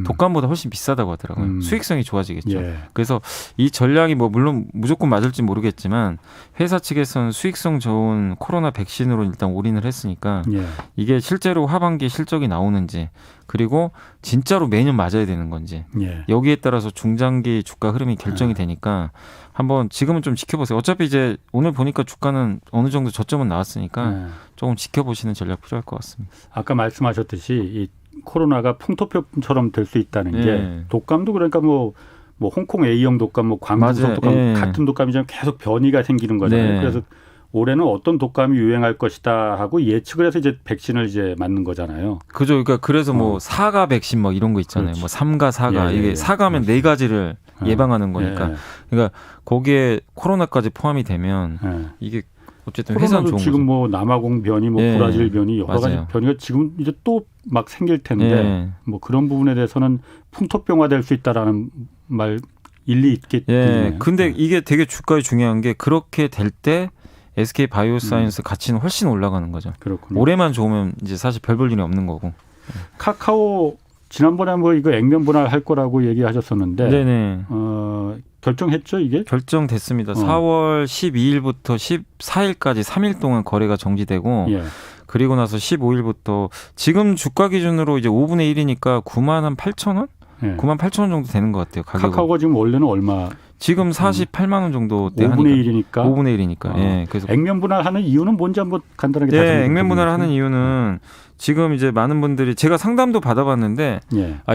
독감보다 훨씬 비싸다고 하더라고요. 수익성이 좋아지겠죠. 예. 그래서 이 전략이 뭐 물론 무조건 맞을지 모르겠지만 회사 측에서는 수익성 좋은 코로나 백신으로 일단 올인을 했으니까 예. 이게 실제로 하반기에 실적이 나오는지, 그리고 진짜로 매년 맞아야 되는 건지, 예. 여기에 따라서 중장기 주가 흐름이 결정이 되니까 한번 지금은 좀 지켜보세요. 어차피 이제 오늘 보니까 주가는 어느 정도 저점은 나왔으니까 조금 지켜보시는 전략 필요할 것 같습니다. 아까 말씀하셨듯이 이 코로나가 풍토병처럼 될 수 있다는 게 독감도 그러니까 뭐 홍콩 A형 독감, 뭐 광주성 독감 같은 독감이지만 계속 변이가 생기는 거잖아요. 그래서 올해는 어떤 독감이 유행할 것이다 하고 예측을 해서 이제 백신을 이제 맞는 거잖아요. 그죠. 그러니까 그래서 뭐 사가 백신 뭐 이런 거 있잖아요. 그렇지. 뭐 3가 4가 이게 사가면 네 가지를 예방하는 거니까. 그러니까 거기에 코로나까지 포함이 되면 이게 어쨌든 회사는 좋은 지금 거죠. 뭐 남아공 변이, 뭐 브라질 변이 여러 가지 변이가 지금 이제 또 막 생길 텐데 뭐 그런 부분에 대해서는 풍토병화될 수 있다라는 말 일리 있겠죠. 예. 근데 이게 되게 주가에 중요한 게, 그렇게 될 때 SK 바이오사이언스 가치는 훨씬 올라가는 거죠. 그렇군요. 올해만 좋으면 이제 사실 별 볼 일이 없는 거고. 카카오 지난번에 뭐 이거 액면 분할할 거라고 얘기하셨었는데 네네. 결정했죠, 이게? 결정됐습니다. 4월 12일부터 14일까지 3일 동안 거래가 정지되고 그리고 나서 15일부터 지금 주가 기준으로 이제 5분의 1이니까 9만 8천 원? 9만 8천 원 정도 되는 것 같아요. 가격은. 카카오가 지금 원래는 얼마? 지금 48만 원 정도 대 5분의 1이니까. 5분의 1이니까. 예. 그래서 액면 분할하는 이유는 뭔지 한번 간단하게 다시 액면 분할하는 이유는 지금 이제 많은 분들이, 제가 상담도 받아봤는데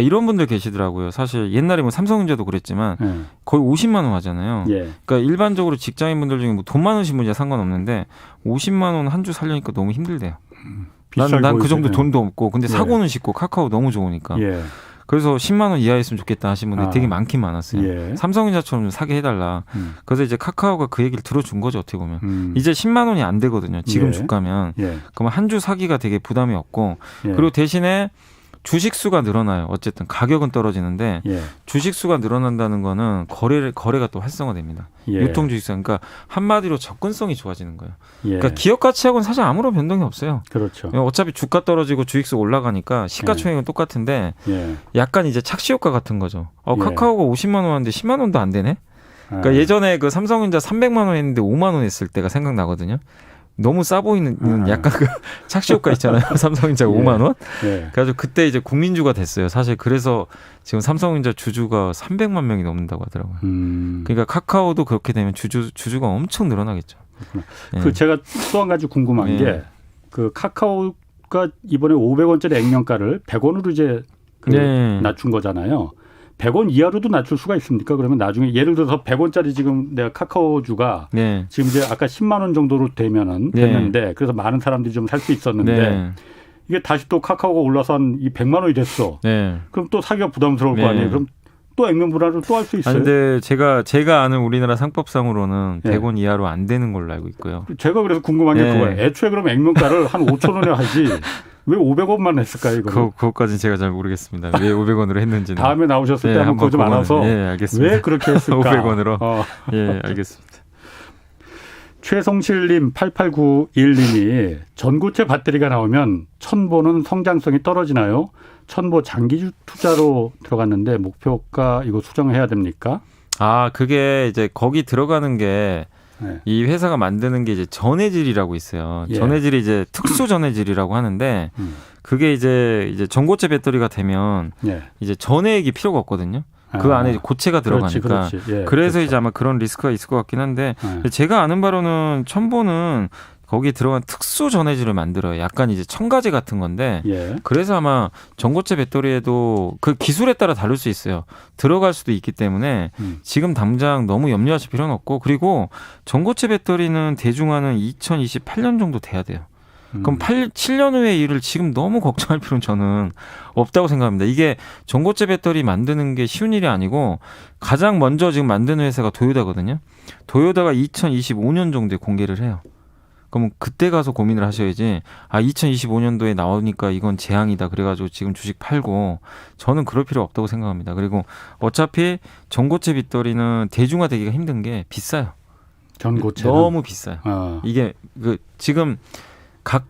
이런 분들 계시더라고요. 사실 옛날에 뭐 삼성전자도 그랬지만 거의 50만 원 하잖아요. 그러니까 일반적으로 직장인분들 중에 뭐 돈 많으신 분이야 상관없는데 50만 원 한 주 살려니까 너무 힘들대요. 난 그 정도 돈도 없고 근데 사고는 쉽고 카카오 너무 좋으니까. 그래서 10만 원 이하였으면 좋겠다 하신 분들이 되게 많긴 많았어요. 삼성전자처럼 좀 사게 해달라. 그래서 이제 카카오가 그 얘기를 들어준 거죠, 어떻게 보면. 이제 10만 원이 안 되거든요. 지금 주가면. 그러면 한 주 사기가 되게 부담이 없고. 그리고 대신에 주식수가 늘어나요. 어쨌든 가격은 떨어지는데 주식수가 늘어난다는 거는 거래가 또 활성화됩니다. 유통주식수. 그러니까 한마디로 접근성이 좋아지는 거예요. 그러니까 기업 가치하고는 사실 아무런 변동이 없어요. 그렇죠. 어차피 주가 떨어지고 주식수 올라가니까 시가총액은 똑같은데 약간 이제 착시 효과 같은 거죠. 카카오가 50만 원 하는데 10만 원도 안 되네. 그러니까 예전에 그 삼성전자 300만 원 했는데 5만 원 했을 때가 생각나거든요. 너무 싸 보이는 약간 그 착시 효과 있잖아요. 삼성전자 5만 원. 그래서 그때 이제 국민주가 됐어요. 사실 그래서 지금 삼성전자 주주가 300만 명이 넘는다고 하더라고요. 그러니까 카카오도 그렇게 되면 주주가 엄청 늘어나겠죠. 그 제가 또 한 가지 궁금한 게 그 카카오가 이번에 500원짜리 액면가를 100원으로 이제 낮춘 거잖아요. 100원 이하로도 낮출 수가 있습니까? 그러면 나중에 예를 들어서 100원짜리 지금 내가 카카오주가 지금 이제 아까 10만 원 정도로 됐는데 그래서 많은 사람들이 좀 살 수 있었는데 이게 다시 또 카카오가 올라서 한 이 100만 원이 됐어. 그럼 또 사기가 부담스러울 거 아니에요. 그럼 또 액면 분할을 또 할 수 있어요. 근데 제가 아는 우리나라 상법상으로는 100원 이하로 안 되는 걸로 알고 있고요. 제가 그래서 궁금한 게 그거예요. 애초에 그럼 액면가를 한 5천 원에 하지. 왜 500원만 했을까요? 그것까지는 제가 잘 모르겠습니다. 왜 500원으로 했는지는. 다음에 나오셨을 때 한번 그거 좀 알아서 알겠습니다. 왜 그렇게 했을까? 500원으로. 알겠습니다. 최성실님 8891님이 전고체 배터리가 나오면 첨보는 성장성이 떨어지나요? 첨보 장기 투자로 들어갔는데 목표가 이거 수정해야 됩니까? 그게 이제 거기 들어가는 게 네. 이 회사가 만드는 게 이제 전해질이라고 있어요. 예. 전해질이 이제 특수 전해질이라고 하는데 그게 이제 전고체 배터리가 되면 예. 이제 전해액이 필요가 없거든요. 그 안에 이제 고체가 들어가니까. 그렇지. 예, 그래서 그렇죠. 이제 아마 그런 리스크가 있을 것 같긴 한데 제가 아는 바로는 첨보는 거기에 들어간 특수 전해질을 만들어요. 약간 이제 첨가제 같은 건데 예. 그래서 아마 전고체 배터리에도 그 기술에 따라 다를 수 있어요. 들어갈 수도 있기 때문에 지금 당장 너무 염려하실 필요는 없고 그리고 전고체 배터리는 대중화는 2028년 정도 돼야 돼요. 그럼 7년 후의 일을 지금 너무 걱정할 필요는 저는 없다고 생각합니다. 이게 전고체 배터리 만드는 게 쉬운 일이 아니고 가장 먼저 지금 만드는 회사가 도요다거든요. 도요다가 2025년 정도에 공개를 해요. 그럼 그때 가서 고민을 하셔야지 2025년도에 나오니까 이건 재앙이다 그래가지고 지금 주식 팔고 저는 그럴 필요 없다고 생각합니다. 그리고 어차피 전고체 배터리는 대중화되기가 힘든 게 비싸요. 전고체는 너무 비싸요. 이게 지금 각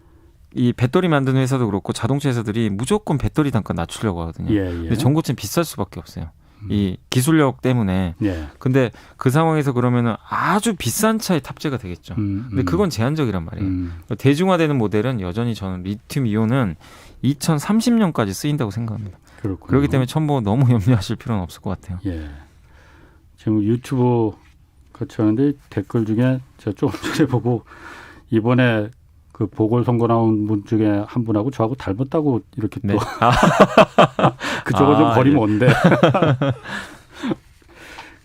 이 배터리 만드는 회사도 그렇고 자동차 회사들이 무조건 배터리 단가 낮추려고 하거든요. 근데 전고체는 비쌀 수밖에 없어요. 이 기술력 때문에. 근데 그 상황에서 그러면은 아주 비싼 차에 탑재가 되겠죠. 근데 그건 제한적이란 말이에요. 대중화되는 모델은 여전히 저는 리튬 이온은 2030년까지 쓰인다고 생각합니다. 그렇군요. 그렇기 때문에 첨보 너무 염려하실 필요는 없을 것 같아요. 예. 지금 유튜브 같이 하는데 댓글 중에 제가 조금 전에 보고 이번에 그 보궐선거 나온 분 중에 한 분하고 저하고 닮았다고 이렇게 또 그쪽은 좀 거리 먼데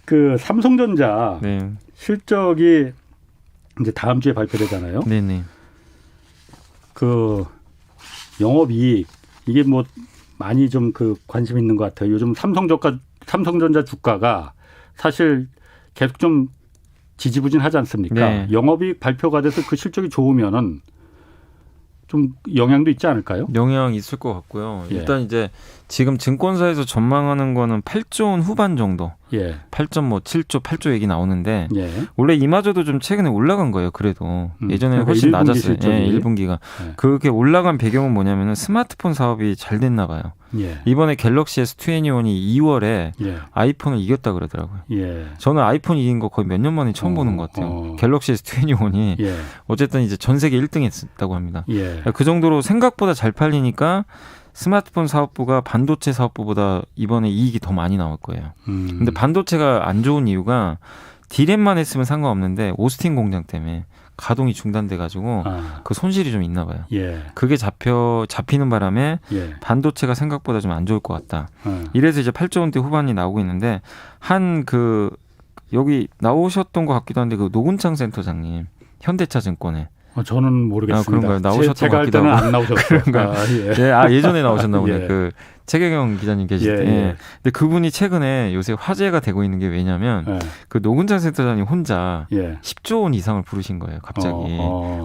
그 삼성전자 실적이 이제 다음 주에 발표되잖아요. 네네. 그 영업이익 이게 뭐 많이 좀 그 관심 있는 것 같아요. 요즘 삼성전자 주가가 사실 계속 좀 지지부진하지 않습니까? 네. 영업이익 발표가 돼서 그 실적이 좋으면은 좀 영향도 있지 않을까요? 영향 있을 것 같고요. 예. 일단 이제 지금 증권사에서 전망하는 거는 8조 원 후반 정도. 예. 8.7조, 8조 얘기 나오는데 예. 원래 이마저도 좀 최근에 올라간 거예요. 그래도 예전에는 그러니까 훨씬 1분기 낮았어요. 실적이. 예, 1분기가. 예. 그렇게 올라간 배경은 뭐냐면은 스마트폰 사업이 잘 됐나 봐요. 예. 이번에 갤럭시 S21이 2월에 예. 아이폰을 이겼다 그러더라고요. 예. 저는 아이폰 이긴 거 거의 몇 년 만에 처음 보는 것 같아요. 갤럭시 S21이 예. 어쨌든 이제 전 세계 1등 했다고 합니다. 예. 그 정도로 생각보다 잘 팔리니까 스마트폰 사업부가 반도체 사업부보다 이번에 이익이 더 많이 나올 거예요. 근데 반도체가 안 좋은 이유가 디램만 했으면 상관없는데 오스틴 공장 때문에 가동이 중단돼가지고 그 손실이 좀 있나 봐요. 예. 그게 잡히는 바람에 예. 반도체가 생각보다 좀 안 좋을 것 같다. 이래서 이제 8조 원대 후반이 나오고 있는데 여기 나오셨던 것 같기도 한데 그 노근창 센터장님 현대차증권에 저는 모르겠습니다. 그런가요? 나오셨던 제가 것 할 같기도 때는 하고. 안 나오셨어요. 예. 예전에 나오셨나 보네. 예. 그 최경영 기자님 계실 때. 예. 근데 그분이 최근에 요새 화제가 되고 있는 게 왜냐면 예. 그 노근창 센터장님 혼자 예. 10조 원 이상을 부르신 거예요. 갑자기.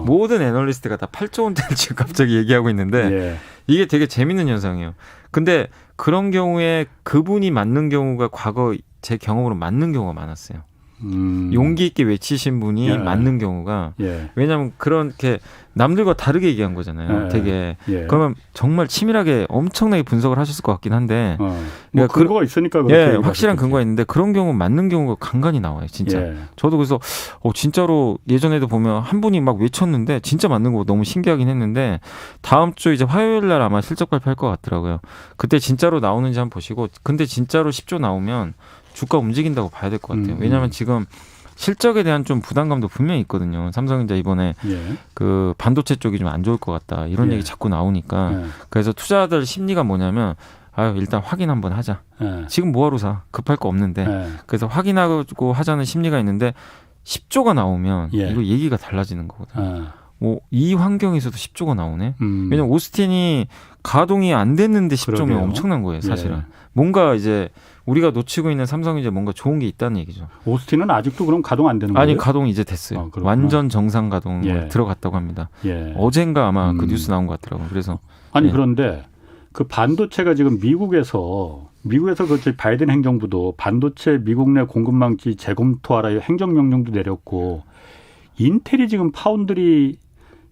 모든 애널리스트가 다 8조 원대를 지금 갑자기 얘기하고 있는데 예. 이게 되게 재밌는 현상이에요. 근데 그런 경우에 그분이 맞는 경우가 과거 제 경험으로 맞는 경우가 많았어요. 용기 있게 외치신 분이 예. 맞는 경우가 예. 왜냐하면 그렇게 남들과 다르게 얘기한 거잖아요. 예. 되게 예. 그러면 정말 치밀하게 엄청나게 분석을 하셨을 것 같긴 한데 뭐 그러니까 근거가 있으니까 그렇게 확실한 근거가 있는데 그런 경우 맞는 경우가 간간히 나와요. 진짜. 예. 저도 그래서 진짜로 예전에도 보면 한 분이 막 외쳤는데 진짜 맞는 거 너무 신기하긴 했는데 다음 주 이제 화요일 날 아마 실적 발표할 것 같더라고요. 그때 진짜로 나오는지 한번 보시고 근데 진짜로 10조 나오면 주가 움직인다고 봐야 될 것 같아요. 왜냐하면 지금 실적에 대한 좀 부담감도 분명히 있거든요. 삼성전자 이번에 그 반도체 쪽이 좀 안 좋을 것 같다. 이런 얘기 자꾸 나오니까. 그래서 투자자들 심리가 뭐냐면 일단 확인 한번 하자. 지금 뭐하러 사? 급할 거 없는데. 그래서 확인하고 하자는 심리가 있는데 10조가 나오면 이거 얘기가 달라지는 거거든요. 이 환경에서도 10조가 나오네. 왜냐면 오스틴이 가동이 안 됐는데 10조면 그러게요. 엄청난 거예요, 사실은. 뭔가 이제 우리가 놓치고 있는 삼성이 이제 뭔가 좋은 게 있다는 얘기죠. 오스틴은 아직도 그럼 가동 안 되는 거예요? 아니, 가동 이제 됐어요. 완전 정상 가동 들어갔다고 합니다. 어젠가 아마 그 뉴스 나온 것 같더라고요. 그래서 그런데 그 반도체가 지금 미국에서 그 바이든 행정부도 반도체 미국 내 공급망지 재검토하라 행정명령도 내렸고 인텔이 지금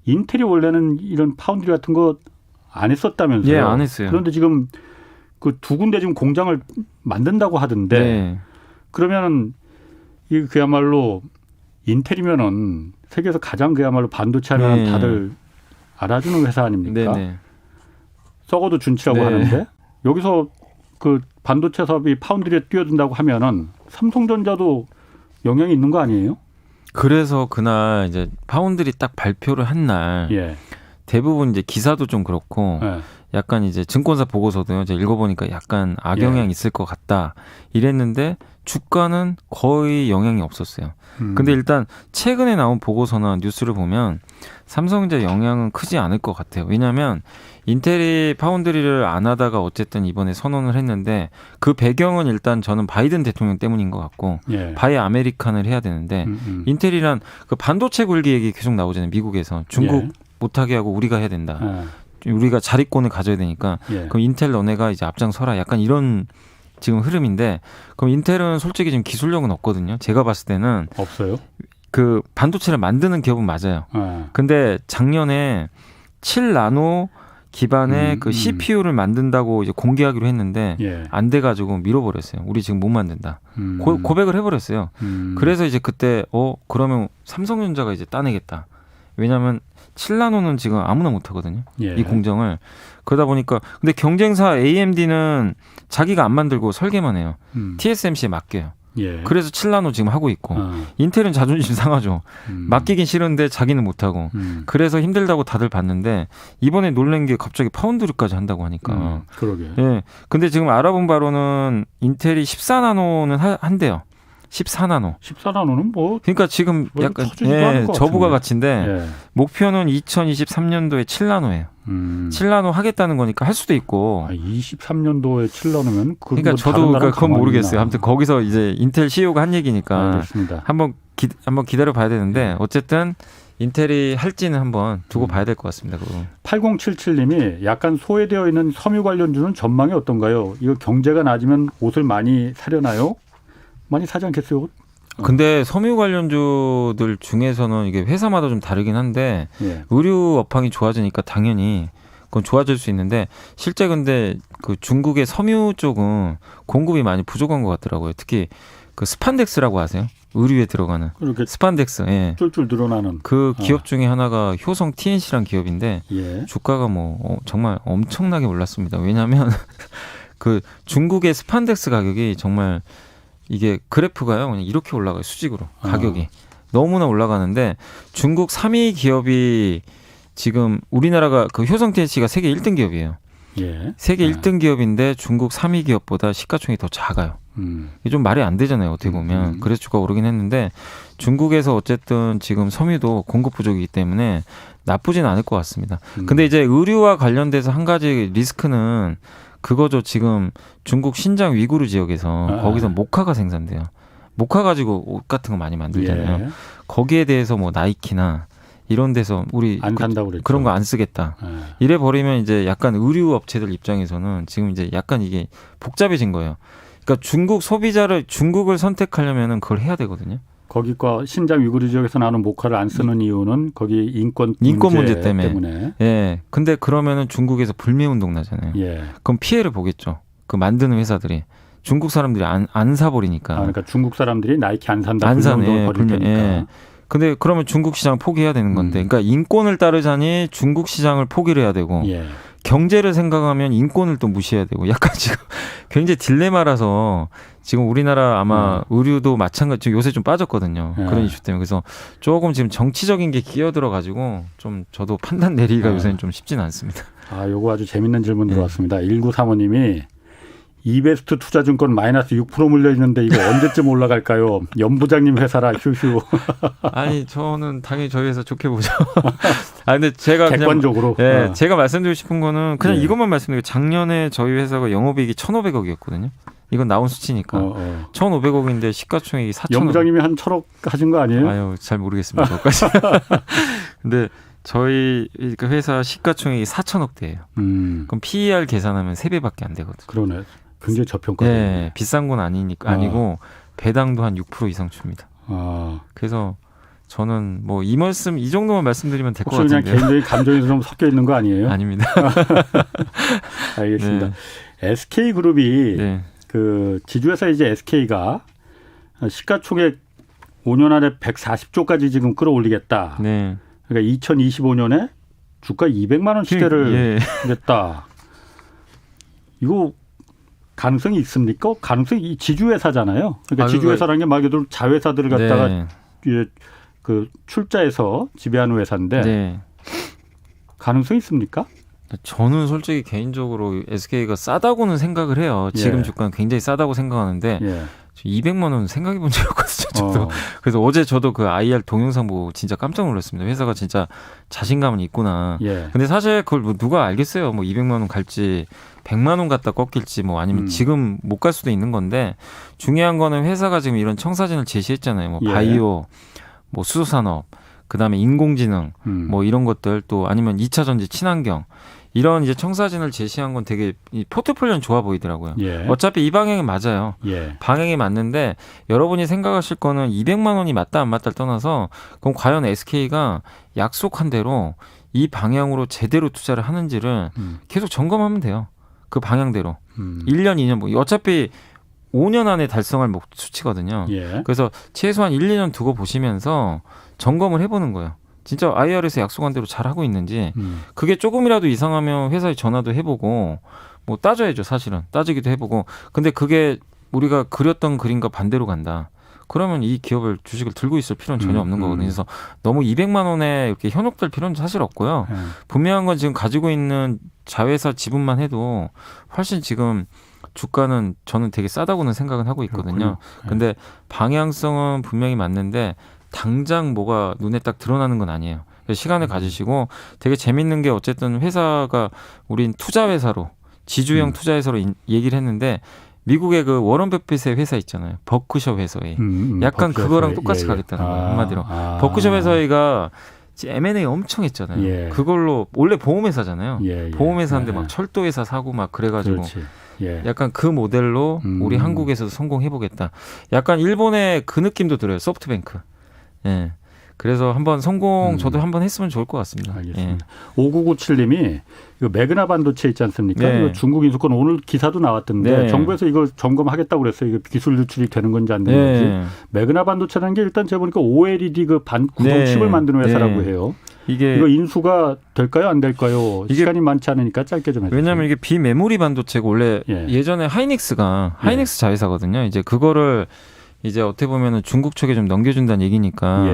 인텔이 원래는 이런 파운드리 같은 거 안 했었다면서요? 예, 안 했어요. 그런데 지금 그 두 군데 지금 공장을 만든다고 하던데 그러면은 이 그야말로 인텔이면은 세계에서 가장 그야말로 반도체 하면 네. 다들 알아주는 회사 아닙니까? 네네. 썩어도 준치라고 네. 하는데 여기서 그 반도체 사업이 파운드리에 뛰어든다고 하면은 삼성전자도 영향이 있는 거 아니에요? 그래서 그날 이제 파운드리 딱 발표를 한 날 예. 대부분 이제 기사도 좀 그렇고 예. 약간 이제 증권사 보고서도 이제 읽어보니까 약간 악영향 있을 것 같다 이랬는데 주가는 거의 영향이 없었어요. 근데 일단 최근에 나온 보고서나 뉴스를 보면 삼성전자 영향은 크지 않을 것 같아요. 왜냐하면 인텔이 파운드리를 안 하다가 어쨌든 이번에 선언을 했는데 그 배경은 일단 저는 바이든 대통령 때문인 것 같고 예. 바이 아메리칸을 해야 되는데 인텔이란 그 반도체 굴기 얘기 계속 나오잖아요. 미국에서 중국 예. 못하게 하고 우리가 해야 된다. 예. 우리가 자리권을 가져야 되니까 예. 그럼 인텔 너네가 이제 앞장서라. 약간 이런 지금 흐름인데 그럼 인텔은 솔직히 지금 기술력은 없거든요. 제가 봤을 때는 없어요. 그 반도체를 만드는 기업은 맞아요. 예. 근데 작년에 7나노 기반의 그 CPU를 만든다고 이제 공개하기로 했는데 예. 안 돼가지고 밀어버렸어요. 우리 지금 못 만든다. 고백을 해버렸어요. 그래서 이제 그때 그러면 삼성전자가 이제 따내겠다. 왜냐하면 7나노는 지금 아무나 못하거든요. 예. 이 공정을. 그러다 보니까 근데 경쟁사 AMD는 자기가 안 만들고 설계만 해요. TSMC에 맡겨요. 예. 그래서 7나노 지금 하고 있고 인텔은 자존심 상하죠. 맡기긴 싫은데 자기는 못하고 그래서 힘들다고 다들 봤는데 이번에 놀란 게 갑자기 파운드리까지 한다고 하니까 그러게. 예. 근데 지금 알아본 바로는 인텔이 14나노는 한대요. 14나노. 14나노는 뭐 그러니까 지금 약간 것 저부가 같은데. 같은데 예. 목표는 2023년도에 7나노예요. 7나노 하겠다는 거니까 할 수도 있고. 23년도에 7나노면 그러니까 저도 그건 모르겠어요. 아무튼 거기서 이제 인텔 CEO가 한 얘기니까 알겠습니다. 한번 기다려 봐야 되는데 어쨌든 인텔이 할지는 한번 두고 봐야 될 것 같습니다. 그거. 8077님이 약간 소외되어 있는 섬유 관련주는 전망이 어떤가요? 이거 경제가 나아지면 옷을 많이 사려나요? 많이 사지 않겠어요? 근데 섬유 관련주들 중에서는 이게 회사마다 좀 다르긴 한데 예. 의류 업황이 좋아지니까 당연히 그건 좋아질 수 있는데 실제 근데 그 중국의 섬유 쪽은 공급이 많이 부족한 것 같더라고요. 특히 그 스판덱스라고 아세요? 의류에 들어가는 그렇게 스판덱스. 예. 쫄쫄 늘어나는 그 기업 중에 하나가 효성 TNC라는 기업인데 예. 주가가 뭐 정말 엄청나게 올랐습니다. 왜냐하면 그 중국의 스판덱스 가격이 정말 이게 그래프가요 그냥 이렇게 올라가요. 수직으로 가격이 너무나 올라가는데 중국 3위 기업이 지금 우리나라가 그 효성 TNC가 세계 1등 기업이에요. 예. 세계 1등 기업인데 중국 3위 기업보다 시가총액이 더 작아요. 이게 좀 말이 안 되잖아요. 어떻게 보면. 그래서 주가가 오르긴 했는데 중국에서 어쨌든 지금 섬유도 공급 부족이기 때문에 나쁘진 않을 것 같습니다. 근데 이제 의류와 관련돼서 한 가지 리스크는 그거죠. 지금 중국 신장 위구르 지역에서 거기서 모카가 생산돼요. 모카 가지고 옷 같은 거 많이 만들잖아요. 예. 거기에 대해서 뭐 나이키나 이런 데서 우리 안 산다고 그랬죠. 그런 거 안 쓰겠다. 예. 이래 버리면 이제 약간 의류 업체들 입장에서는 지금 이제 약간 이게 복잡해진 거예요. 그러니까 중국 소비자를 중국을 선택하려면은 그걸 해야 되거든요. 거기과 신장 위구르 지역에서 나오는 모카를 안 쓰는 이유는 거기 인권 문제 때문에. 예. 근데 그러면은 중국에서 불매 운동 나잖아요. 예. 그럼 피해를 보겠죠. 그 만드는 회사들이 중국 사람들이 안 사버리니까. 그러니까 중국 사람들이 나이키 안 산다. 안 사네. 운동을 벌일 테니까. 예. 근데 그러면 중국 시장 포기해야 되는 건데, 그러니까 인권을 따르자니 중국 시장을 포기를 해야 되고, 예. 경제를 생각하면 인권을 또 무시해야 되고, 약간 지금 굉장히 딜레마라서 지금 우리나라 아마 의류도 마찬가지 요새 좀 빠졌거든요. 그런 이슈 때문에. 그래서 조금 지금 정치적인 게 끼어들어가지고 좀 저도 판단 내리기가 요새는 좀 쉽지는 않습니다. 요거 아주 재밌는 질문 들어왔습니다. 1935님이 이베스트 투자증권 마이너스 6% 물려 있는데 이거 언제쯤 올라갈까요? 연부장님 회사라 휴휴. 아니 저는 당연히 저희 회사 좋게 보죠. 근데 제가 객관적으로. 그냥, 제가 말씀드리고 싶은 거는 그냥 이것만 말씀드리고 작년에 저희 회사가 영업이익이 1,500억이었거든요. 이건 나온 수치니까. 1,500억인데 시가총액이 4,000억. 연부장님이 한 1,000억 하신 거 아니에요? 아유 잘 모르겠습니다. 저까지. 근데 저희 회사 시가총액이 4,000억대예요. 그럼 PER 계산하면 3배밖에 안 되거든요. 그러네. 굉장히 저평가네. 네, 비싼 건 아니고 배당도 한 6% 이상 줍니다. 그래서 저는 뭐 이 정도만 말씀드리면 될 것 같은데요. 혹시 그냥 개인적인 감정이 좀 섞여 있는 거 아니에요? 아닙니다. 알겠습니다. 네. SK그룹이 네. 그 지주회사 이제 SK가 시가총액 5년 안에 140조까지 지금 끌어올리겠다. 네. 그러니까 2025년에 주가 200만 원 시대를 냈다. 이거 가능성이 있습니까? 가능성이 지주회사잖아요. 그러니까 지주회사라는 게 말 그대로 자회사들을 갖다가 그 출자해서 지배하는 회사인데 네. 가능성이 있습니까? 저는 솔직히 개인적으로 SK가 싸다고는 생각을 해요. 지금 주가는 굉장히 싸다고 생각하는데 200만 원 생각해 본 적이 없거든요. 저도. 그래서 어제 저도 그 IR 동영상 보고 진짜 깜짝 놀랐습니다. 회사가 진짜 자신감은 있구나. 근데 사실 그걸 뭐 누가 알겠어요. 뭐 200만 원 갈지 100만 원 갖다 꺾일지 뭐 아니면 지금 못 갈 수도 있는 건데 중요한 거는 회사가 지금 이런 청사진을 제시했잖아요. 뭐 바이오, 뭐 수소산업, 그다음에 인공지능 뭐 이런 것들 또 아니면 2차 전지 친환경 이런 이제 청사진을 제시한 건 되게 이 포트폴리오는 좋아 보이더라고요. 어차피 이 방향이 맞아요. 방향이 맞는데 여러분이 생각하실 거는 200만 원이 맞다 안 맞다를 떠나서 그럼 과연 SK가 약속한 대로 이 방향으로 제대로 투자를 하는지를 계속 점검하면 돼요. 그 방향대로. 1년, 2년 뭐 어차피 5년 안에 달성할 수치거든요. 그래서 최소한 1, 2년 두고 보시면서 점검을 해보는 거예요. 진짜 IR에서 약속한 대로 잘하고 있는지 그게 조금이라도 이상하면 회사에 전화도 해보고 뭐 따져야죠. 사실은 따지기도 해보고 근데 그게 우리가 그렸던 그림과 반대로 간다. 그러면 이 기업을 주식을 들고 있을 필요는 전혀 없는 거거든요. 그래서 너무 200만 원에 이렇게 현혹될 필요는 사실 없고요. 분명한 건 지금 가지고 있는 자회사 지분만 해도 훨씬 지금 주가는 저는 되게 싸다고는 생각은 하고 있거든요. 근데 방향성은 분명히 맞는데 당장 뭐가 눈에 딱 드러나는 건 아니에요. 시간을 가지시고 되게 재밌는 게 어쨌든 회사가 우린 투자회사로 지주형 투자회사로 얘기를 했는데 미국의 그 워런 버핏의 회사 있잖아요. 버크셔 회사에 약간 그거랑 똑같이 가겠다는 거예요. 한마디로. 버크셔 회사가 M&A 엄청 했잖아요. 그걸로 원래 보험회사잖아요. 보험회사인데 막 철도회사 사고 막 그래가지고 약간 그 모델로 우리 한국에서도 성공해보겠다. 약간 일본의 그 느낌도 들어요. 소프트뱅크. 그래서 한번 저도 한번 했으면 좋을 것 같습니다. 알겠습니다. 5997님이 이거 매그나 반도체 있지 않습니까? 이거 중국 인수권 오늘 기사도 나왔던데 정부에서 이거 점검하겠다고 그랬어요. 이거 기술 유출이 되는 건지 안 되는 건지. 매그나 반도체라는 게 일단 제가 보니까 OLED 그 구동칩을 만드는 회사라고 해요. 이거 인수가 될까요? 안 될까요? 시간이 많지 않으니까 짧게 좀 해주세요. 왜냐하면 이게 비메모리 반도체가 원래 예전에 하이닉스 자회사거든요. 이제 그거를 이제 어떻게 보면은 중국 측에 좀 넘겨준다는 얘기니까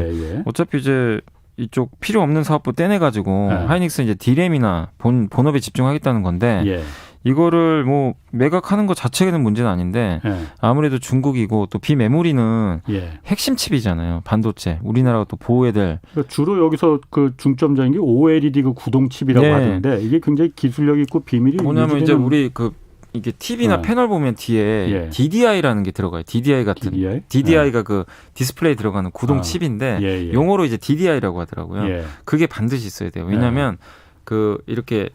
어차피 이제 이쪽 필요 없는 사업부 떼내가지고 하이닉스 이제 D램이나 본업에 집중하겠다는 건데 이거를 뭐 매각하는 것 자체는 문제는 아닌데 아무래도 중국이고 또 비메모리는 핵심 칩이잖아요. 반도체. 우리나라가 또 보호해야 될. 그러니까 주로 여기서 그 중점적인 게 OLED 그 구동 칩이라고 하던데 이게 굉장히 기술력 있고 비밀이 뭐냐면 이제 우리 이게 TV나 패널 보면 뒤에 DDI라는 게 들어가요. DDI 같은. DDI가 그 디스플레이 들어가는 구동 칩인데 용어로 이제 DDI라고 하더라고요. 그게 반드시 있어야 돼요. 왜냐하면 그 이렇게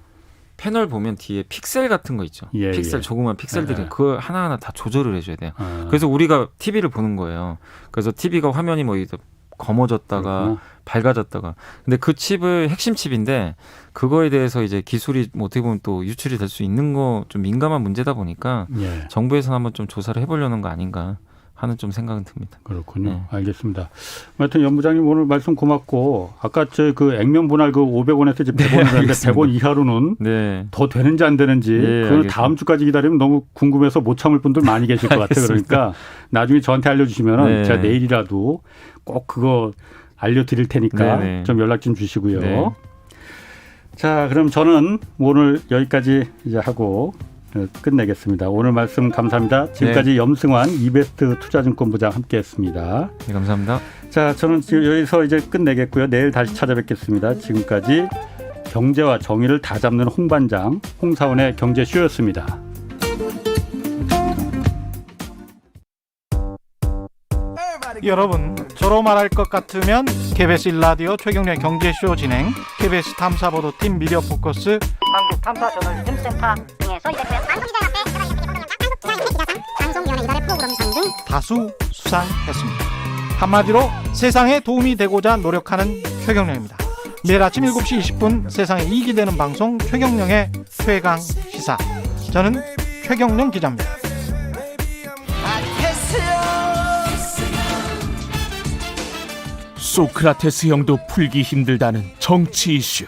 패널 보면 뒤에 픽셀 같은 거 있죠. 픽셀 조그만 픽셀들이 그거 하나하나 다 조절을 해줘야 돼요. 그래서 우리가 TV를 보는 거예요. 그래서 TV가 화면이 뭐 검어졌다가 밝아졌다가. 근데 그 칩을 핵심 칩인데 그거에 대해서 이제 기술이 뭐 어떻게 보면 또 유출이 될 수 있는 거 좀 민감한 문제다 보니까 정부에서는 한번 좀 조사를 해보려는 거 아닌가 하는 좀 생각은 듭니다. 그렇군요. 알겠습니다. 하여튼 연 부장님 오늘 말씀 고맙고 아까 저 그 액면 분할 그 500원에서 이제 100원을 하는데 100원 이하로는 더 되는지 안 되는지 그건 다음 주까지 기다리면 너무 궁금해서 못 참을 분들 많이 계실 것 같아요. 그러니까 나중에 저한테 알려주시면 제가 내일이라도 꼭 그거 알려드릴 테니까 좀 연락 좀 주시고요. 자, 그럼 저는 오늘 여기까지 이제 하고 끝내겠습니다. 오늘 말씀 감사합니다. 지금까지 염승환 이베스트 투자증권부장 함께했습니다. 네, 감사합니다. 자, 저는 여기서 이제 끝내겠고요. 내일 다시 찾아뵙겠습니다. 지금까지 경제와 정의를 다 잡는 홍반장 홍사원의 경제쇼였습니다. 여러분, 저로 말할 것 같으면 KBS 1라디오 최경련 경제쇼 진행, KBS 탐사보도팀 미디어 포커스, 한국탐사저널리즘센터 등에서 방송위원회 이달의 프로그램상 등 다수 수상했습니다. 한마디로 세상에 도움이 되고자 노력하는 최경련입니다. 매일 아침 7시 20분 세상에 이익이 되는 방송 최경련의 최강시사. 저는 최경련 기자입니다. 소크라테스 형도 풀기 힘들다는 정치 이슈.